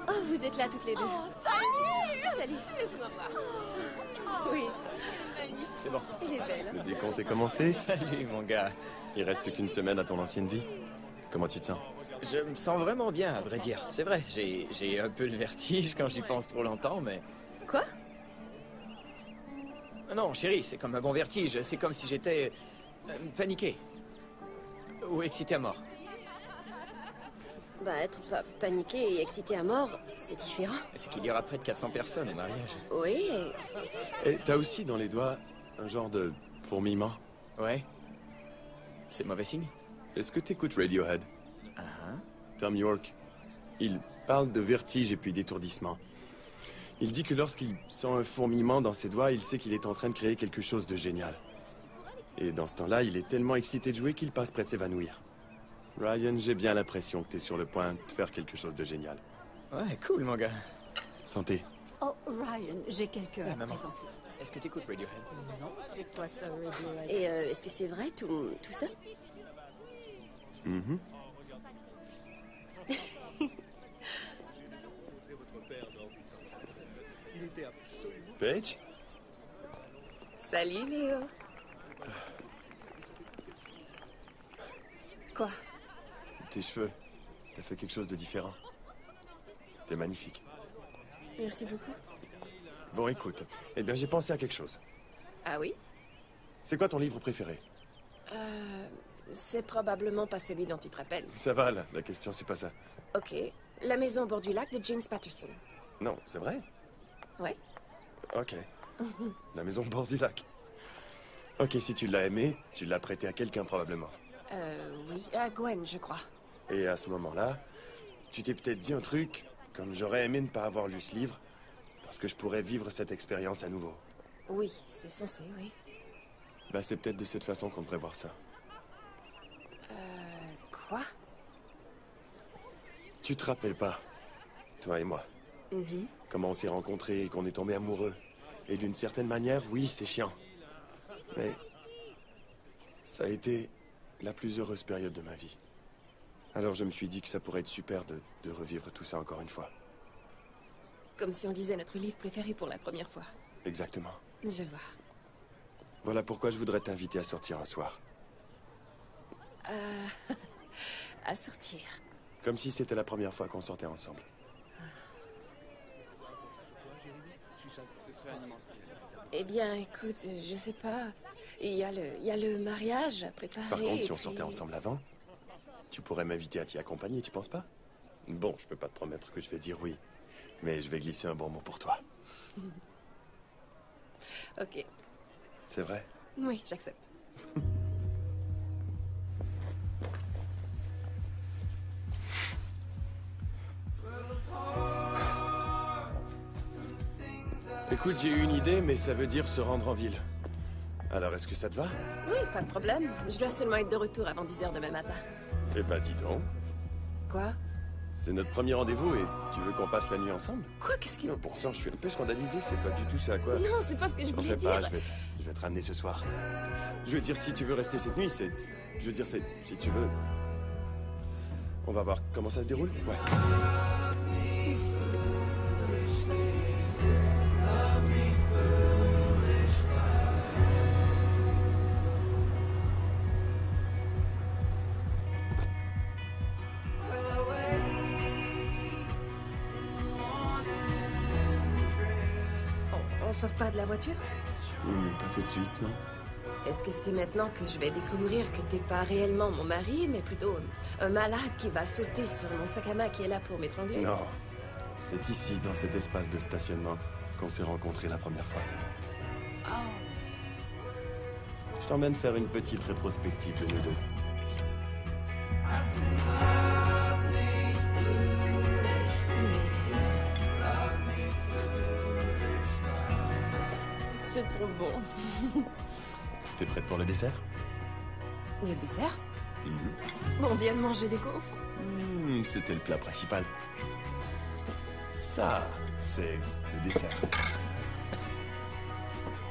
Oh, vous êtes là toutes les deux. Oh, salut! Salut. Laisse-moi voir. Oui. C'est bon. Elle est belle. Le décompte est commencé. Salut, mon gars. Il reste qu'une semaine à ton ancienne vie. Comment tu te sens? Je me sens vraiment bien, à vrai dire. C'est vrai, j'ai un peu le vertige quand j'y pense trop longtemps, mais... Quoi? Non, chérie, c'est comme un bon vertige. C'est comme si j'étais... paniqué. Ou excité à mort. Bah, être paniqué et excité à mort, c'est différent. C'est qu'il y aura près de 400 personnes au mariage. Oui, Et t'as aussi dans les doigts un genre de fourmillement. Ouais. C'est mauvais signe. Est-ce que t'écoutes Radiohead? Tom York. Il parle de vertige et puis d'étourdissement. Il dit que lorsqu'il sent un fourmillement dans ses doigts, il sait qu'il est en train de créer quelque chose de génial. Et dans ce temps-là, il est tellement excité de jouer qu'il passe près de s'évanouir. Ryan, j'ai bien l'impression que t'es sur le point de faire quelque chose de génial. Ouais, cool, mon gars. Santé. Oh, Ryan, j'ai quelqu'un à maman. présenter. Est-ce que t'écoutes Radiohead? Non, c'est quoi ça, Radiohead? et est-ce que c'est vrai tout ça? Mhm. Paige? Salut, Léo. Quoi? Tes cheveux. T'as fait quelque chose de différent. T'es magnifique. Merci beaucoup. Bon, écoute. Eh bien, j'ai pensé à quelque chose. Ah oui? C'est quoi ton livre préféré? C'est probablement pas celui dont tu te rappelles. Ça va, là. La question, c'est pas ça. Ok. La maison au bord du lac de James Patterson. Non, c'est vrai? Ouais. Ok. La maison au bord du lac. Ok, si tu l'as aimé, tu l'as prêté à quelqu'un probablement. Oui. À Gwen, je crois. Et à ce moment-là, tu t'es peut-être dit un truc, comme j'aurais aimé ne pas avoir lu ce livre, parce que je pourrais vivre cette expérience à nouveau. Oui, c'est censé, oui. Bah, c'est peut-être de cette façon qu'on devrait voir ça. Quoi? Tu te rappelles pas, toi et moi, comment on s'est rencontrés et qu'on est tombés amoureux. Et d'une certaine manière, oui, c'est chiant. Mais ça a été la plus heureuse période de ma vie. Alors je me suis dit que ça pourrait être super de revivre tout ça encore une fois. Comme si on lisait notre livre préféré pour la première fois. Exactement. Je vois. Voilà pourquoi je voudrais t'inviter à sortir un soir. À sortir. Comme si c'était la première fois qu'on sortait ensemble. Eh bien, écoute, je sais pas. Il y a le mariage à préparer. Par contre, si et on puis- sortait ensemble avant, tu pourrais m'inviter à t'y accompagner, tu penses pas? Bon, je peux pas te promettre que je vais dire oui, mais je vais glisser un bon mot pour toi. Ok. C'est vrai? Oui, j'accepte. Écoute, j'ai eu une idée, mais ça veut dire se rendre en ville. Alors, est-ce que ça te va? Oui, pas de problème. Je dois seulement être de retour avant 10 h demain matin. Eh ben, dis donc. Quoi? C'est notre premier rendez-vous et tu veux qu'on passe la nuit ensemble? Quoi? Qu'est-ce que... Non, pour ça, je suis un peu scandalisé, c'est pas du tout ça, quoi. Non, c'est pas ce que je T'en voulais fais dire. pas, je vais te ramener ce soir. Je veux dire, si tu veux rester cette nuit, c'est... Je veux dire, c'est... Si tu veux... On va voir comment ça se déroule? Ouais. On sort pas de la voiture? Pas tout de suite, non? Est-ce que c'est maintenant que je vais découvrir que t'es pas réellement mon mari, mais plutôt un malade qui va sauter sur mon sac à main qui est là pour m'étrangler? Non. C'est ici, dans cet espace de stationnement, qu'on s'est rencontrés la première fois. Je t'emmène faire une petite rétrospective de nous deux. C'est trop bon. T'es prête pour le dessert? Le dessert? On vient de manger des gaufres. C'était le plat principal. Ça, c'est le dessert.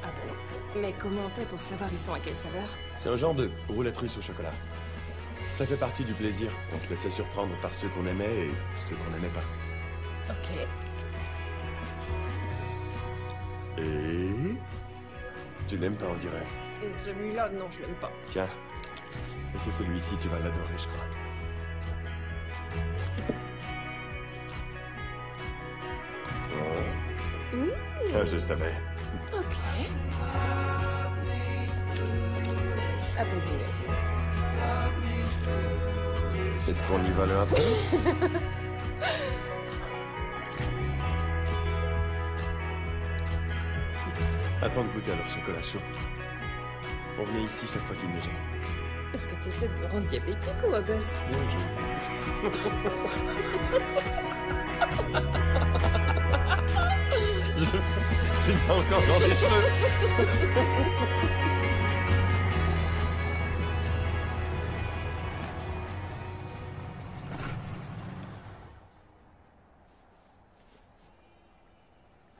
Ah bon? Mais comment on fait pour savoir ils sont à quelle saveur? C'est un genre de roulette russe au chocolat. Ça fait partie du plaisir. On se laissait surprendre par ceux qu'on aimait et ceux qu'on n'aimait pas. Ok. Et... Tu l'aimes pas, on dirait. Et celui-là, non, je l'aime pas. Tiens. Et c'est celui-ci, tu vas l'adorer, je crois. Oh. Ah, je savais. Ok. Attendez. Est-ce qu'on y va l'un après l'autre? Attends de goûter à leur chocolat chaud. On venait ici chaque fois qu'il neigeait. Est-ce que tu essaies de me rendre diabétique ou obèse? Tu m'as encore dans les cheveux.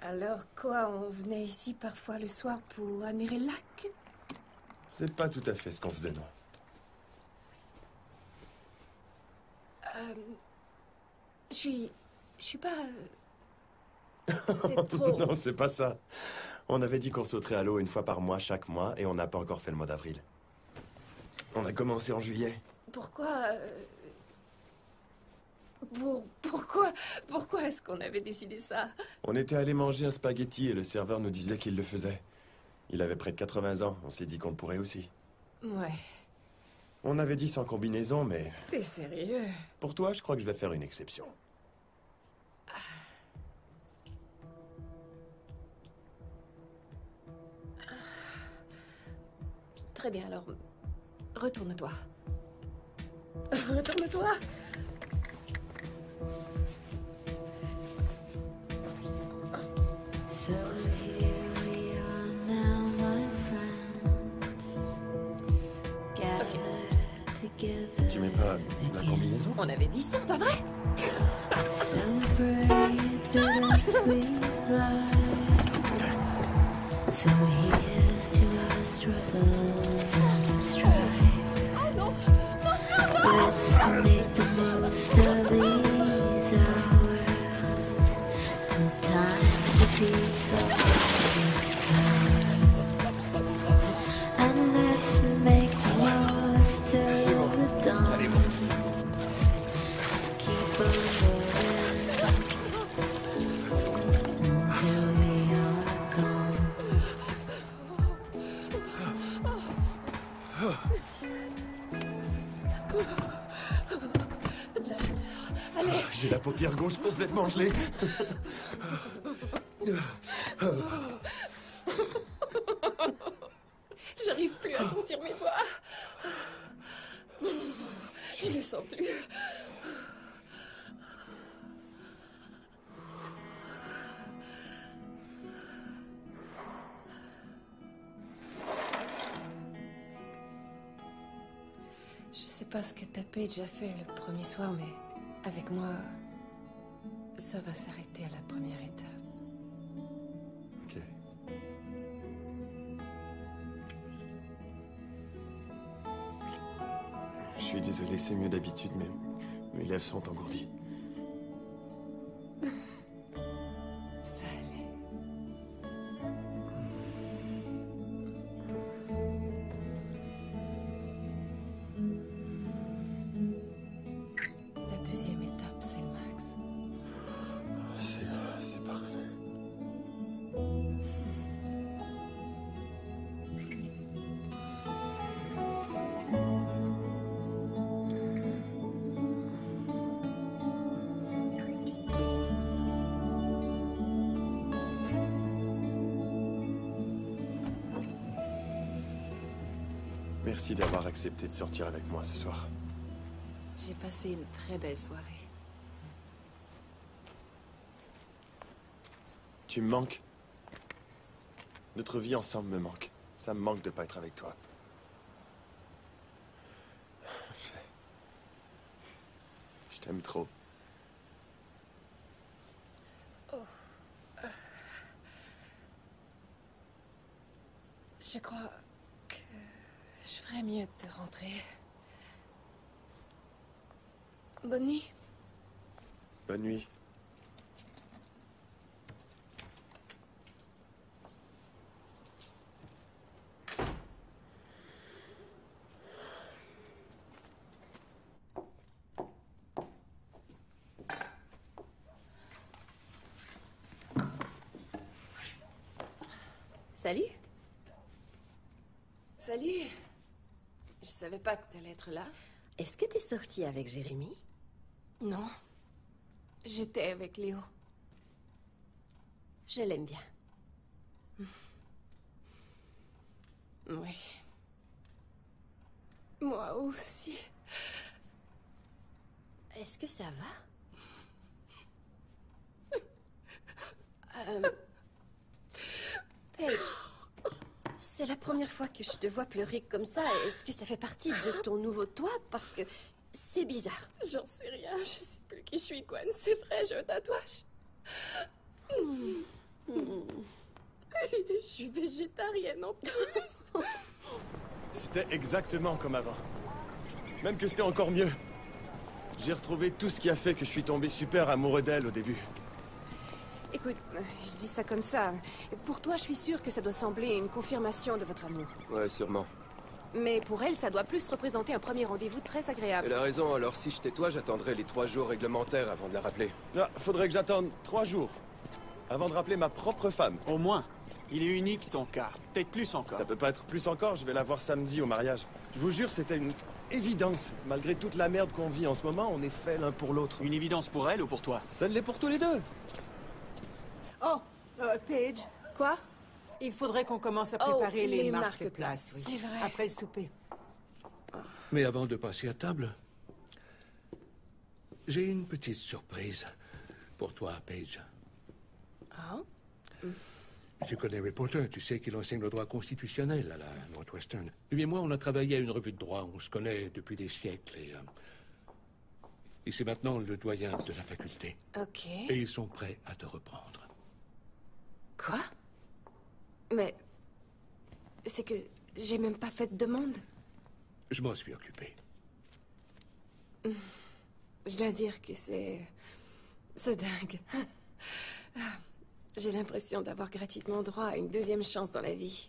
Alors quoi, on venait ici parfois le soir pour admirer le lac? C'est pas tout à fait ce qu'on faisait, non. Je suis pas... C'est trop... Non, c'est pas ça. On avait dit qu'on sauterait à l'eau une fois par mois, chaque mois, et on n'a pas encore fait le mois d'avril. On a commencé en juillet. Pourquoi... Pourquoi est-ce qu'on avait décidé ça? On était allé manger un spaghetti et le serveur nous disait qu'il le faisait. Il avait près de 80 ans, on s'est dit qu'on le pourrait aussi. Ouais. On avait dit sans combinaison, mais... T'es sérieux? Pour toi, je crois que je vais faire une exception. Très bien, alors... Retourne-toi. Retourne-toi. So here we are now, my friends. Gathered together. Tu mets pas la combinaison? On avait dit ça, pas vrai? Celebrate bittersweet life. So here's to our struggles and strife. Oh non! Let's make the most of these hours till time defeats all its power. And let's make the most till the dawn. Keep on going until we are gone. De la chaleur. Allez! J'ai la paupière gauche complètement gelée. J'arrive plus à sentir mes doigts. Je le sens plus. Je sais pas ce que t'as Paige a fait le premier soir, mais avec moi, ça va s'arrêter à la première étape. Ok. Je suis désolé, c'est mieux d'habitude, mais mes lèvres sont engourdies. Ça allait. La deuxième étape, c'est le max. C'est parfait. Merci d'avoir accepté de sortir avec moi ce soir. J'ai passé une très belle soirée. Tu me manques. Notre vie ensemble me manque. Ça me manque de pas être avec toi. Je t'aime trop. Je crois que je ferais mieux de rentrer. Bonne nuit. Bonne nuit. Salut. Salut. Je savais pas que t'allais être là. Est-ce que t'es sortie avec Jérémy? Non. J'étais avec Léo. Je l'aime bien. Oui. Moi aussi. Est-ce que ça va? Paige, c'est la première fois que je te vois pleurer comme ça. Est-ce que ça fait partie de ton nouveau toi? Parce que c'est bizarre. J'en sais rien, je sais plus qui je suis, Gwen. C'est vrai, j'ai un tatouage. Je suis végétarienne en plus. C'était exactement comme avant. Même que c'était encore mieux. J'ai retrouvé tout ce qui a fait que je suis tombé super amoureux d'elle au début. Écoute, je dis ça comme ça. Pour toi, je suis sûre que ça doit sembler une confirmation de votre amour. Ouais, sûrement. Mais pour elle, ça doit plus représenter un premier rendez-vous très agréable. Elle a raison, alors si j'étais toi, j'attendrais les 3 jours réglementaires avant de la rappeler. Là, faudrait que j'attende 3 jours. Avant de rappeler ma propre femme. Au moins. Il est unique, ton cas. Peut-être plus encore. Ça peut pas être plus encore, je vais la voir samedi au mariage. Je vous jure, c'était une évidence. Malgré toute la merde qu'on vit en ce moment, on est fait l'un pour l'autre. Une évidence pour elle ou pour toi? Ça l'est pour tous les deux. Oh, Paige. Quoi? Il faudrait qu'on commence à préparer les marque-places. oui. C'est vrai. Après le souper. Mais avant de passer à table, j'ai une petite surprise pour toi, Paige. Ah? Tu connais Reporter, tu sais qu'il enseigne le droit constitutionnel à la Northwestern. Lui et moi, on a travaillé à une revue de droit, on se connaît depuis des siècles et c'est maintenant le doyen de la faculté. Ok. Et ils sont prêts à te reprendre. Quoi? Mais... c'est que j'ai même pas fait de demande. Je m'en suis occupé. Je dois dire que c'est dingue. J'ai l'impression d'avoir gratuitement droit à une deuxième chance dans la vie.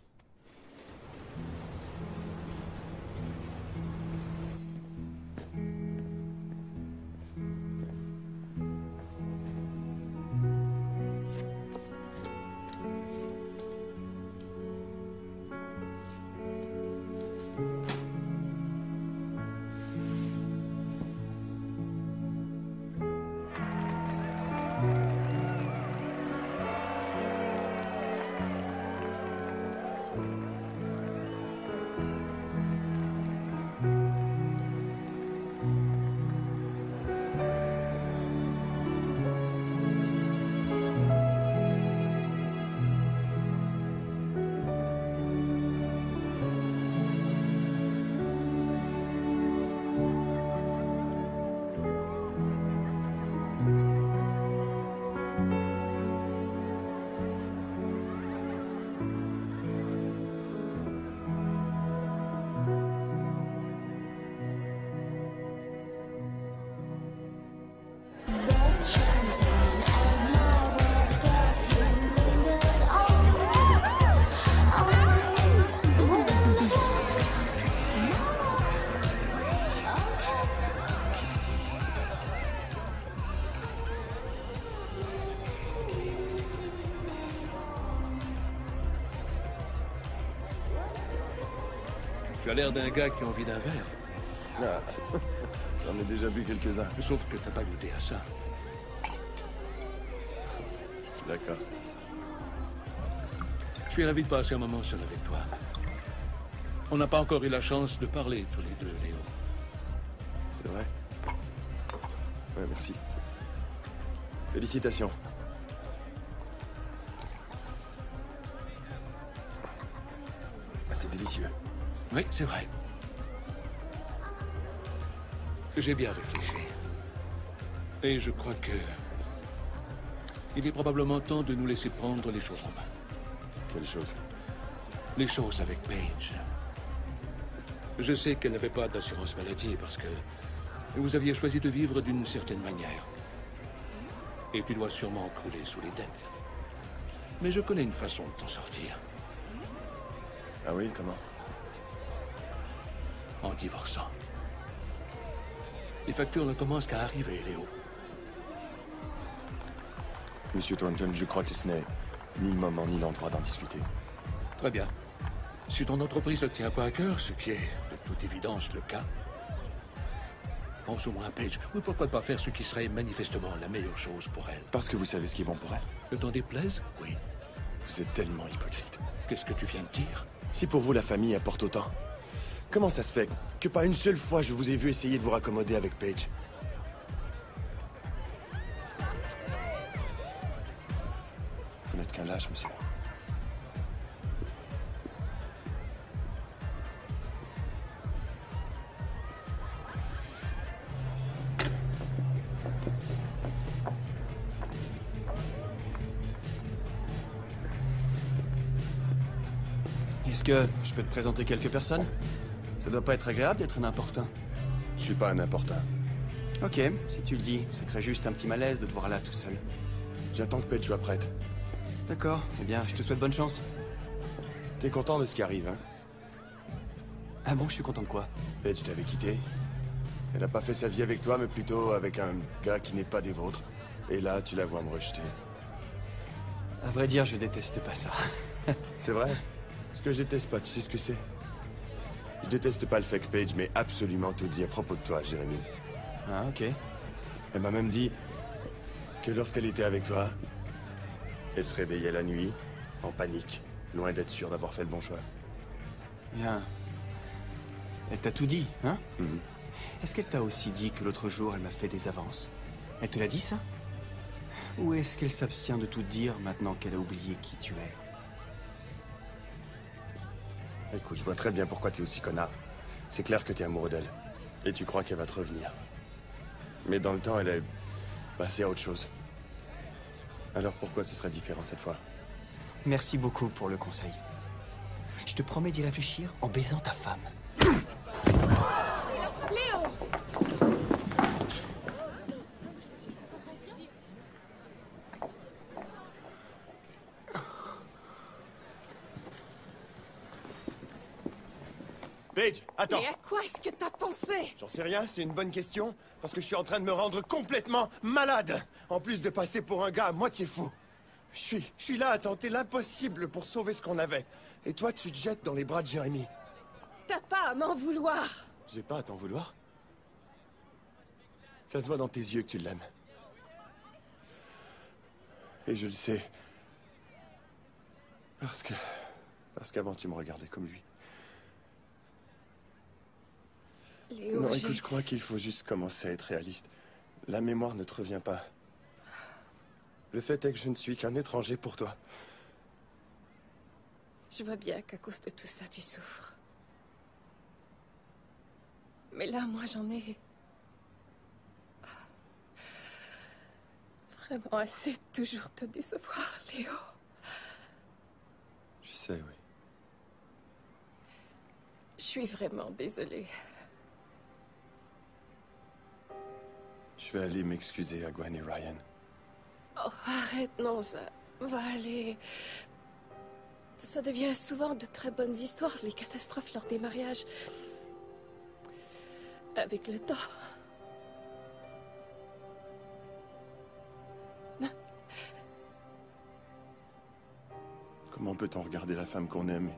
Tu as l'air d'un gars qui a envie d'un verre. Ah, j'en ai déjà bu quelques-uns. Sauf que t'as pas goûté à ça. D'accord. Je suis ravi de passer un moment seul avec toi. On n'a pas encore eu la chance de parler tous les deux, Léo. C'est vrai? Ouais, merci. Félicitations. Ah, c'est délicieux. Oui, c'est vrai. J'ai bien réfléchi. Et je crois que... il est probablement temps de nous laisser prendre les choses en main. Quelle chose? Les choses avec Paige. Je sais qu'elle n'avait pas d'assurance maladie parce que vous aviez choisi de vivre d'une certaine manière. Et tu dois sûrement crouler sous les dettes. Mais je connais une façon de t'en sortir. Ah oui, comment? En divorçant. Les factures ne commencent qu'à arriver, Léo. Monsieur Thornton, je crois que ce n'est ni le moment ni l'endroit d'en discuter. Très bien. Si ton entreprise ne tient pas à cœur, ce qui est de toute évidence le cas, pense au moins à Paige. Oui, pourquoi pas faire ce qui serait manifestement la meilleure chose pour elle? Parce que vous savez ce qui est bon pour elle. Que t'en déplaise? Oui. Vous êtes tellement hypocrite. Qu'est-ce que tu viens de dire? Si pour vous la famille apporte autant, comment ça se fait que pas une seule fois je vous ai vu essayer de vous raccommoder avec Paige? Vous n'êtes qu'un lâche, monsieur. Est-ce que je peux te présenter quelques personnes? Ça doit pas être agréable d'être un importun. Je suis pas un importun. Ok, si tu le dis, ça crée juste un petit malaise de te voir là tout seul. J'attends que Paige soit prête. D'accord, eh bien, je te souhaite bonne chance. T'es content de ce qui arrive, hein? Ah bon, je suis content de quoi? Paige t'avait quitté. Elle a pas fait sa vie avec toi, mais plutôt avec un gars qui n'est pas des vôtres. Et là, tu la vois me rejeter. À vrai dire, je déteste pas ça. C'est vrai? Ce que je déteste pas, tu sais ce que c'est? Je déteste pas le fait que Paige m'ait absolument tout dit à propos de toi, Jérémy. Ah, ok. Elle m'a même dit que lorsqu'elle était avec toi, elle se réveillait la nuit, en panique, loin d'être sûre d'avoir fait le bon choix. Bien. Elle t'a tout dit, hein? Est-ce qu'elle t'a aussi dit que l'autre jour, elle m'a fait des avances? Elle te l'a dit, ça? Ou est-ce qu'elle s'abstient de tout dire maintenant qu'elle a oublié qui tu es? Écoute, je vois très bien pourquoi t'es aussi connard. C'est clair que t'es amoureux d'elle. Et tu crois qu'elle va te revenir. Mais dans le temps, elle est passée à autre chose. Alors pourquoi ce serait différent cette fois? Merci beaucoup pour le conseil. Je te promets d'y réfléchir en baisant ta femme. Léo! Paige, attends! Mais à quoi est-ce que t'as pensé? J'en sais rien, c'est une bonne question, parce que je suis en train de me rendre complètement malade, en plus de passer pour un gars à moitié fou. Je suis là à tenter l'impossible pour sauver ce qu'on avait. Et toi, tu te jettes dans les bras de Jérémy. T'as pas à m'en vouloir. J'ai pas à t'en vouloir. Ça se voit dans tes yeux que tu l'aimes. Et je le sais. Parce qu'avant, tu me regardais comme lui. Léo, non, écoute, je crois qu'il faut juste commencer à être réaliste. La mémoire ne te revient pas. Le fait est que je ne suis qu'un étranger pour toi. Je vois bien qu'à cause de tout ça, tu souffres. Mais là, moi, j'en ai... vraiment assez de toujours te décevoir, Léo. Je sais, oui. Je suis vraiment désolée. Je vais aller m'excuser à Gwen et Ryan. Oh, arrête, non, ça va aller. Ça devient souvent de très bonnes histoires, les catastrophes lors des mariages. Avec le temps. Comment peut-on regarder la femme qu'on aime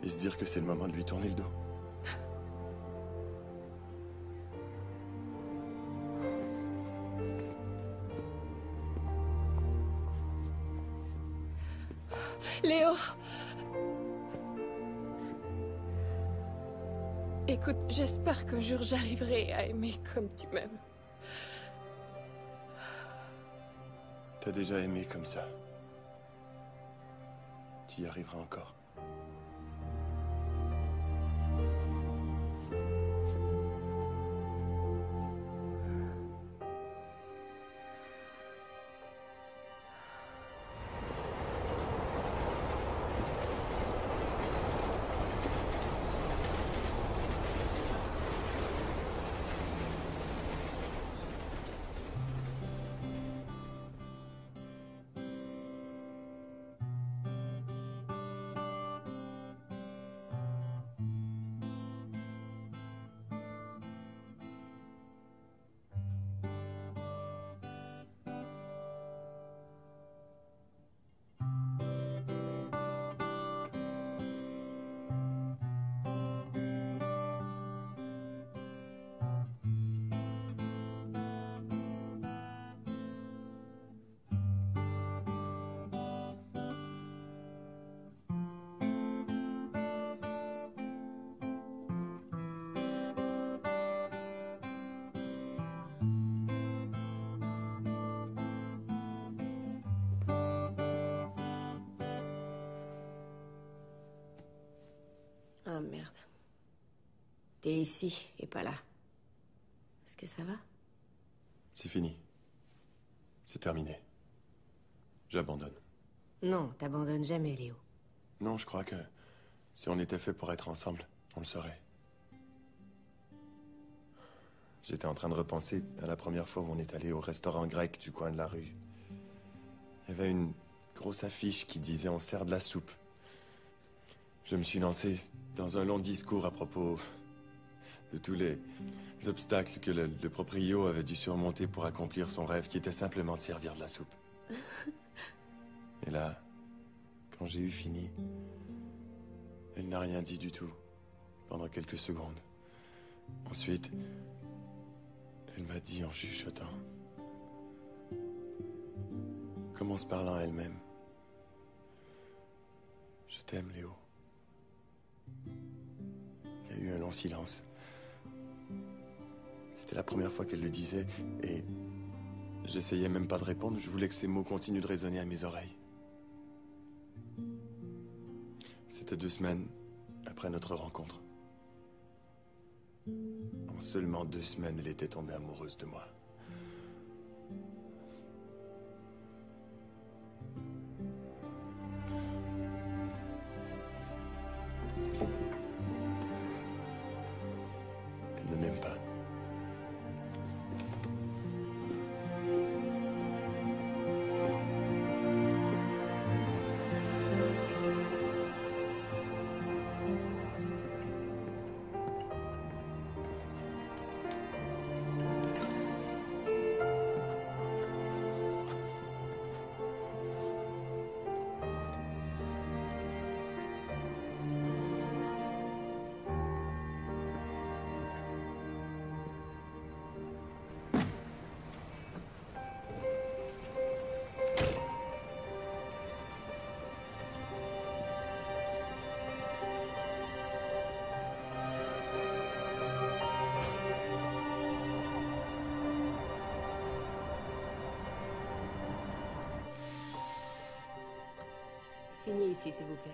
et se dire que c'est le moment de lui tourner le dos? Léo! Écoute, j'espère qu'un jour j'arriverai à aimer comme tu m'aimes. T'as déjà aimé comme ça. Tu y arriveras encore. Merde. T'es ici et pas là. Est-ce que ça va? C'est fini. C'est terminé. J'abandonne. Non, t'abandonnes jamais, Léo. Non, je crois que si on était fait pour être ensemble, on le serait. J'étais en train de repenser à la première fois où on est allé au restaurant grec du coin de la rue. Il y avait une grosse affiche qui disait « On sert de la soupe ». Je me suis lancé dans un long discours à propos de tous les obstacles que le proprio avait dû surmonter pour accomplir son rêve, qui était simplement de servir de la soupe. Et là, quand j'ai eu fini, elle n'a rien dit du tout, pendant quelques secondes. Ensuite, elle m'a dit en chuchotant, comme en se parlant à elle-même, « Je t'aime, Léo. » Il y a eu un long silence. C'était la première fois qu'elle le disait, et j'essayais même pas de répondre, je voulais que ces mots continuent de résonner à mes oreilles. C'était 2 semaines après notre rencontre. En seulement 2 semaines, elle était tombée amoureuse de moi. Elle ne m'aime pas. Signez ici, s'il vous plaît.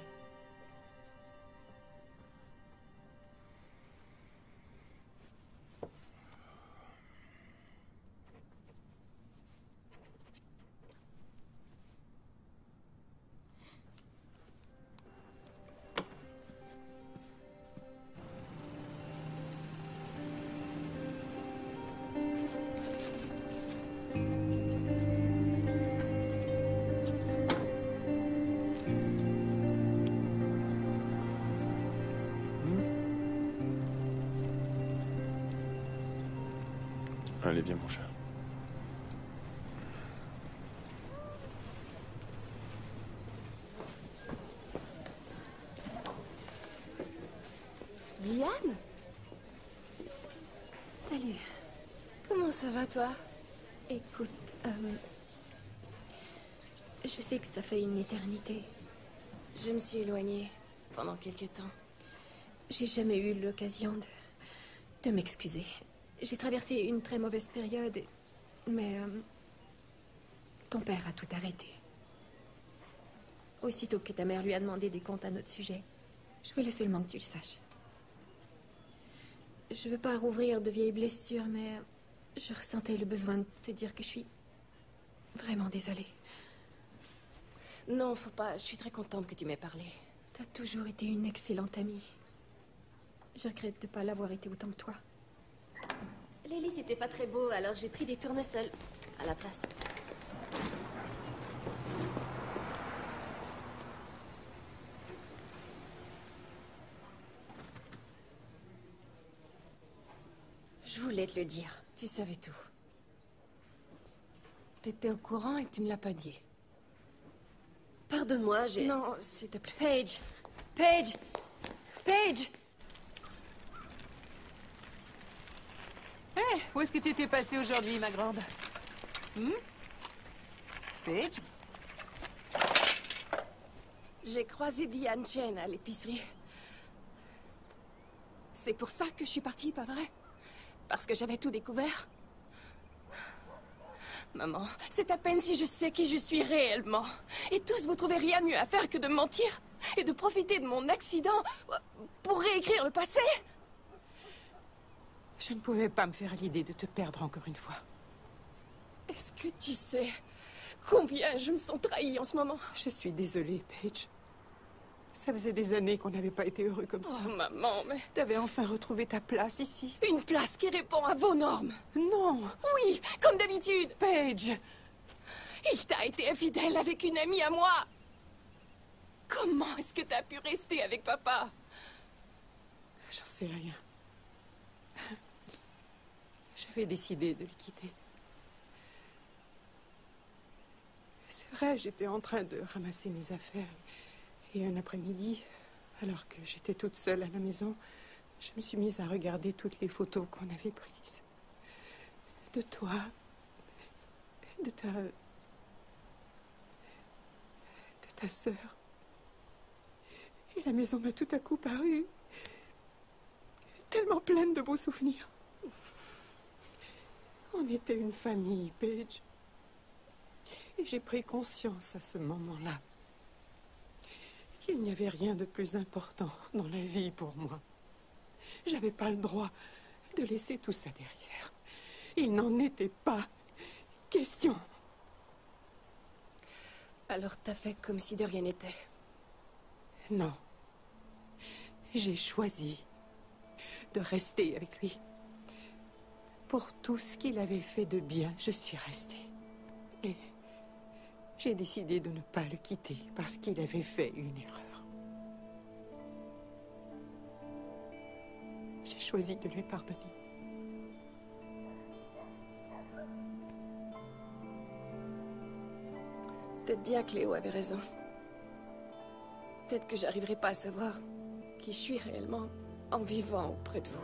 Allez, viens, mon chat. Diane? Salut. Comment ça va, toi? Écoute, je sais que ça fait une éternité. Je me suis éloignée pendant quelque temps. J'ai jamais eu l'occasion de m'excuser. J'ai traversé une très mauvaise période, mais ton père a tout arrêté. Aussitôt que ta mère lui a demandé des comptes à notre sujet, je voulais seulement que tu le saches. Je veux pas rouvrir de vieilles blessures, mais je ressentais le besoin de te dire que je suis vraiment désolée. Non, faut pas. Je suis très contente que tu m'aies parlé. T'as toujours été une excellente amie. Je regrette de pas l'avoir été autant que toi. Lily, c'était pas très beau, alors j'ai pris des tournesols à la place. Je voulais te le dire. Tu savais tout. T'étais au courant et tu me l'as pas dit. Pardonne-moi, j'ai... Non, s'il te plaît. Paige! Paige! Paige! Hé, où est-ce que tu étais passée aujourd'hui, ma grande? Paige? J'ai croisé Diane Chen à l'épicerie. C'est pour ça que je suis partie, pas vrai? Parce que j'avais tout découvert. Maman, c'est à peine si je sais qui je suis réellement. Et tous, vous trouvez rien mieux à faire que de mentir? et de profiter de mon accident pour réécrire le passé? Je ne pouvais pas me faire l'idée de te perdre encore une fois. Est-ce que tu sais combien je me sens trahie en ce moment? Je suis désolée, Paige. Ça faisait des années qu'on n'avait pas été heureux comme ça. Oh, maman, mais... Tu avais enfin retrouvé ta place ici. Une place qui répond à vos normes. Non. Oui, comme d'habitude. Paige. Il t'a été infidèle avec une amie à moi. Comment est-ce que t'as pu rester avec papa? J'en sais rien. J'avais décidé de le quitter. C'est vrai, j'étais en train de ramasser mes affaires. Et un après-midi, alors que j'étais toute seule à la maison, je me suis mise à regarder toutes les photos qu'on avait prises. De toi, de ta sœur. Et la maison m'a tout à coup paru tellement pleine de beaux souvenirs. On était une famille, Paige. Et j'ai pris conscience à ce moment-là qu'il n'y avait rien de plus important dans la vie pour moi. J'avais pas le droit de laisser tout ça derrière. Il n'en était pas question. Alors t'as fait comme si de rien n'était? Non. J'ai choisi de rester avec lui. Pour tout ce qu'il avait fait de bien, je suis restée. Et j'ai décidé de ne pas le quitter parce qu'il avait fait une erreur. J'ai choisi de lui pardonner. Peut-être bien que Léo avait raison. Peut-être que j'arriverai pas à savoir qui je suis réellement en vivant auprès de vous.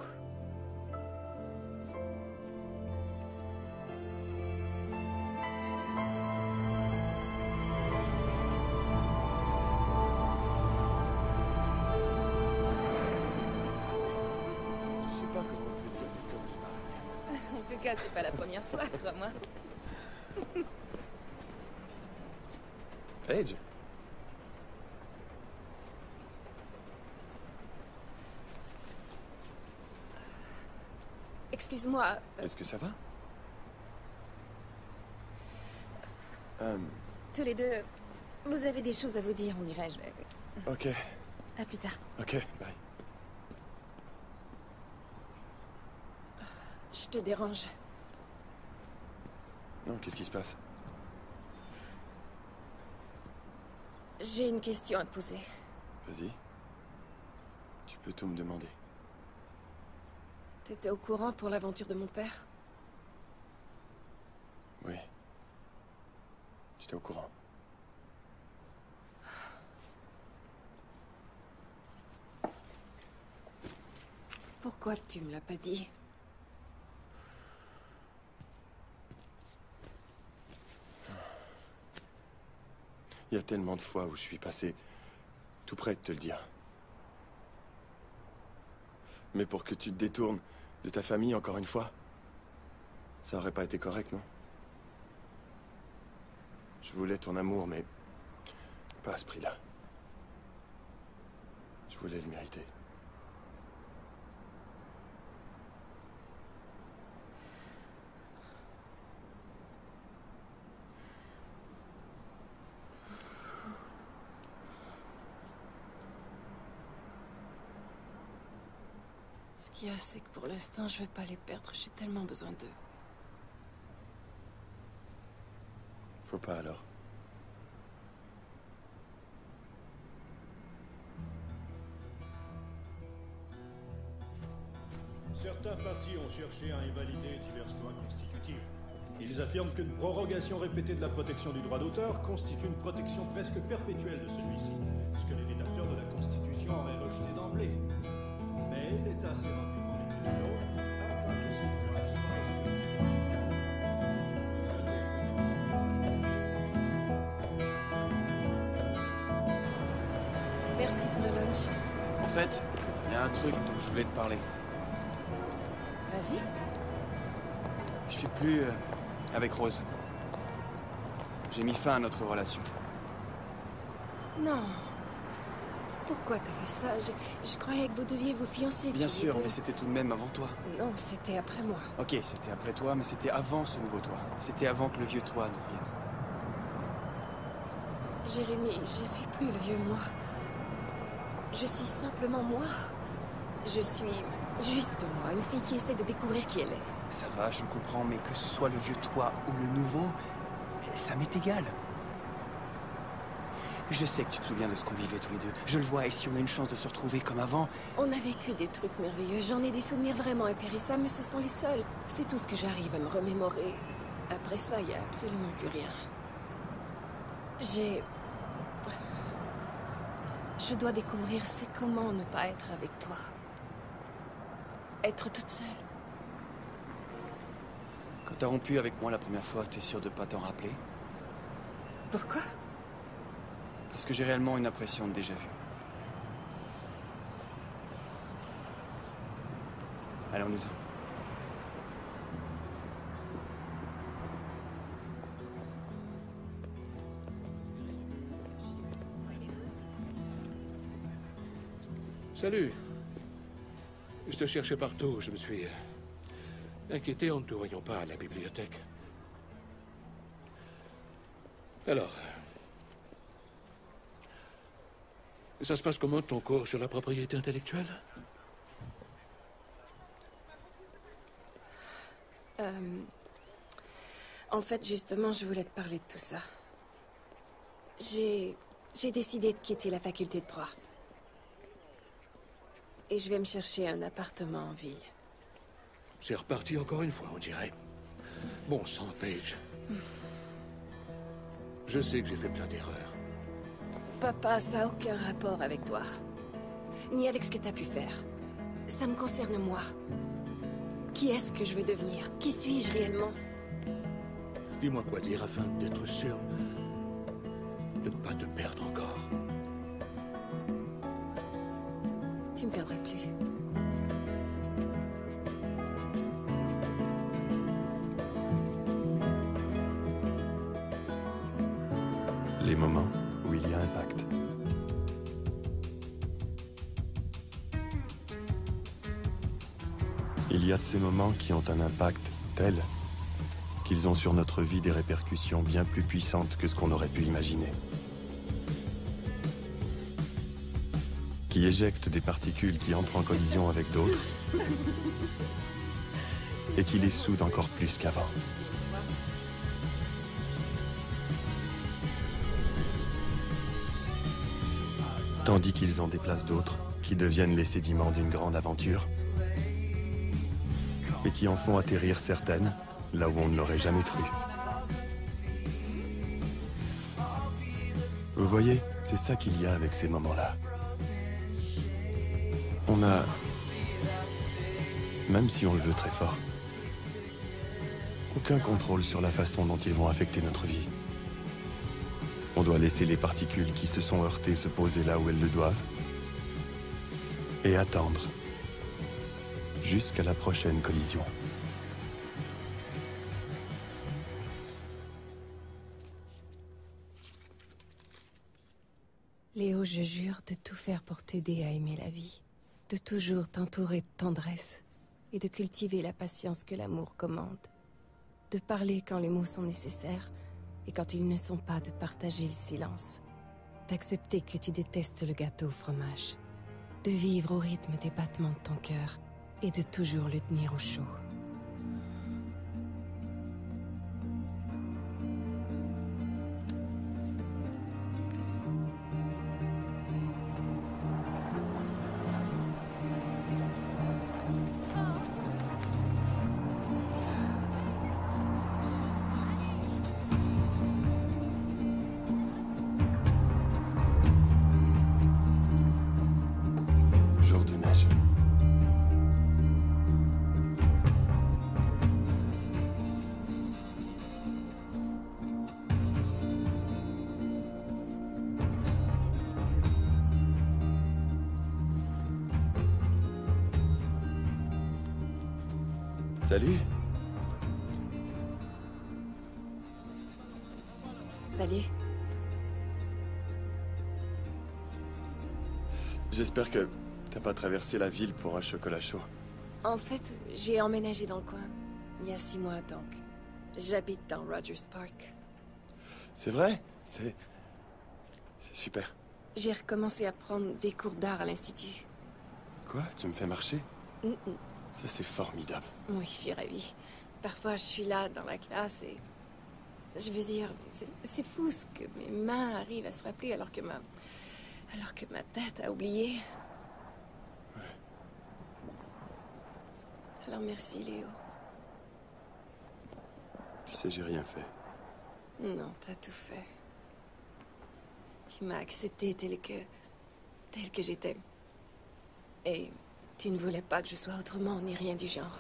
En tout cas, c'est pas la première fois, crois-moi. Paige? Excuse-moi. Est-ce que ça va? Tous les deux, vous avez des choses à vous dire, on dirait. Ok. À plus tard. Ok, bye. Je te dérange. Non, qu'est-ce qui se passe? J'ai une question à te poser. Vas-y. Tu peux tout me demander. T'étais au courant pour l'aventure de mon père? Oui. J'étais au courant. Pourquoi tu me l'as pas dit? Il y a tellement de fois où je suis passé tout près de te le dire. Mais pour que tu te détournes de ta famille encore une fois, ça aurait pas été correct, non? Je voulais ton amour, mais pas à ce prix-là. Je voulais le mériter. Ce qu'il y a, c'est que pour l'instant, je vais pas les perdre. J'ai tellement besoin d'eux. Faut pas alors. Certains partis ont cherché à invalider diverses lois constitutives. Ils affirment qu'une prorogation répétée de la protection du droit d'auteur constitue une protection presque perpétuelle de celui-ci, ce que les rédacteurs de la Constitution auraient rejeté d'emblée. Mais l'État s'est rendu compte de l'autre afin que ces droits soient respectés. Merci pour le lunch. En fait, il y a un truc dont je voulais te parler. Vas-y. Je suis plus avec Rose. J'ai mis fin à notre relation. Non. pourquoi t'as fait ça. Je croyais que vous deviez vous fiancer Bien tous les sûr, deux. mais c'était tout de même avant toi. Non, c'était après moi. Ok, c'était après toi, mais c'était avant ce nouveau toi. C'était avant que le vieux toi ne revienne. Jérémy, je suis plus le vieux moi. Je suis simplement moi. Je suis juste moi, une fille qui essaie de découvrir qui elle est. Ça va, je comprends, mais que ce soit le vieux toi ou le nouveau, ça m'est égal. Je sais que tu te souviens de ce qu'on vivait tous les deux. Je le vois, et si on a une chance de se retrouver comme avant... On a vécu des trucs merveilleux. J'en ai des souvenirs vraiment impérissables, mais ce sont les seuls. C'est tout ce que j'arrive à me remémorer. Après ça, il n'y a absolument plus rien. Je dois découvrir c'est comment ne pas être avec toi. Être toute seule. Quand t'as rompu avec moi la première fois, t'es sûr de pas t'en rappeler? Pourquoi? Parce que j'ai réellement une impression de déjà-vu. Allons-nous-en. Salut. Je te cherchais partout. Je me suis inquiété en ne te voyant pas à la bibliothèque. Alors, ça se passe comment ton cours sur la propriété intellectuelle? En fait, justement, je voulais te parler de tout ça. J'ai décidé de quitter la faculté de droit. Et je vais me chercher un appartement en ville. C'est reparti encore une fois, on dirait. Bon sang, Paige. Je sais que j'ai fait plein d'erreurs. Papa, ça n'a aucun rapport avec toi. Ni avec ce que t'as pu faire. Ça me concerne moi. Qui est-ce que je veux devenir? Qui suis-je réellement? Dis-moi quoi dire afin d'être sûr de ne pas te perdre encore. Tu me perdrais plus. Les moments où il y a un pacte. Il y a de ces moments qui ont un impact tel qu'ils ont sur notre vie des répercussions bien plus puissantes que ce qu'on aurait pu imaginer. Qui éjectent des particules qui entrent en collision avec d'autres et qui les soudent encore plus qu'avant. Tandis qu'ils en déplacent d'autres, qui deviennent les sédiments d'une grande aventure, et qui en font atterrir certaines, là où on ne l'aurait jamais cru. Vous voyez, c'est ça qu'il y a avec ces moments-là. On a, même si on le veut très fort, aucun contrôle sur la façon dont ils vont affecter notre vie. On doit laisser les particules qui se sont heurtées se poser là où elles le doivent et attendre jusqu'à la prochaine collision. Léo, je jure de tout faire pour t'aider à aimer la vie, de toujours t'entourer de tendresse et de cultiver la patience que l'amour commande, de parler quand les mots sont nécessaires et quand ils ne sont pas, de partager le silence, d'accepter que tu détestes le gâteau au fromage, de vivre au rythme des battements de ton cœur et de toujours le tenir au chaud. Jour de neige. Salut. Salut. J'espère que t'as pas traversé la ville pour un chocolat chaud. En fait, j'ai emménagé dans le coin. Il y a 6 mois, donc. J'habite dans Rogers Park. C'est vrai? C'est super. J'ai recommencé à prendre des cours d'art à l'Institut. Quoi? Tu me fais marcher? Mm-mm. Ça, c'est formidable. Oui, je suis ravie. Parfois, je suis là, dans la classe, et... Je veux dire, c'est fou ce que mes mains arrivent à se rappeler alors que ma tête a oublié. Ouais. Alors merci, Léo. Tu sais, j'ai rien fait. Non, t'as tout fait. Tu m'as accepté tel que j'étais. Et tu ne voulais pas que je sois autrement, ni rien du genre.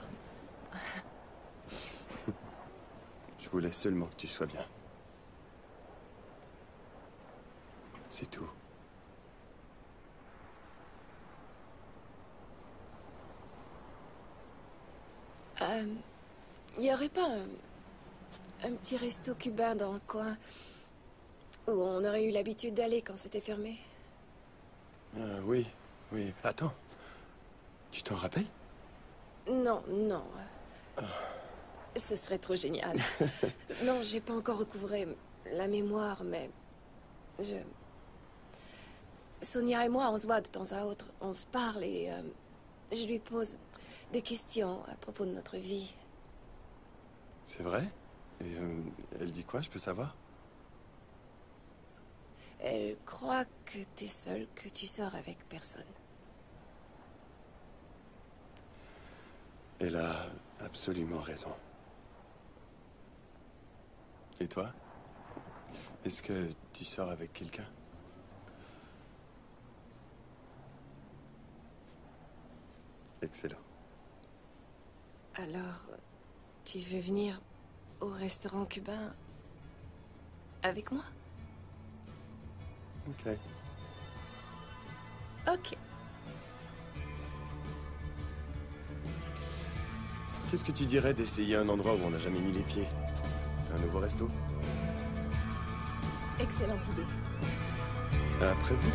Je voulais seulement que tu sois bien. C'est tout. Y aurait pas un petit resto cubain dans le coin où on aurait eu l'habitude d'aller quand c'était fermé? Oui. Attends. Tu t'en rappelles? Non. Ce serait trop génial. Non, j'ai pas encore recouvré la mémoire, mais... Sonia et moi, on se voit de temps à autre. On se parle et je lui pose des questions à propos de notre vie. C'est vrai? Et elle dit quoi, je peux savoir? Elle croit que t'es seule, que tu sors avec personne. Elle a absolument raison. Et toi? Est-ce que tu sors avec quelqu'un? Excellent. Alors, tu veux venir au restaurant cubain avec moi? Ok. Ok. Qu'est-ce que tu dirais d'essayer un endroit où on n'a jamais mis les pieds? Un nouveau resto? Excellente idée. Prévu?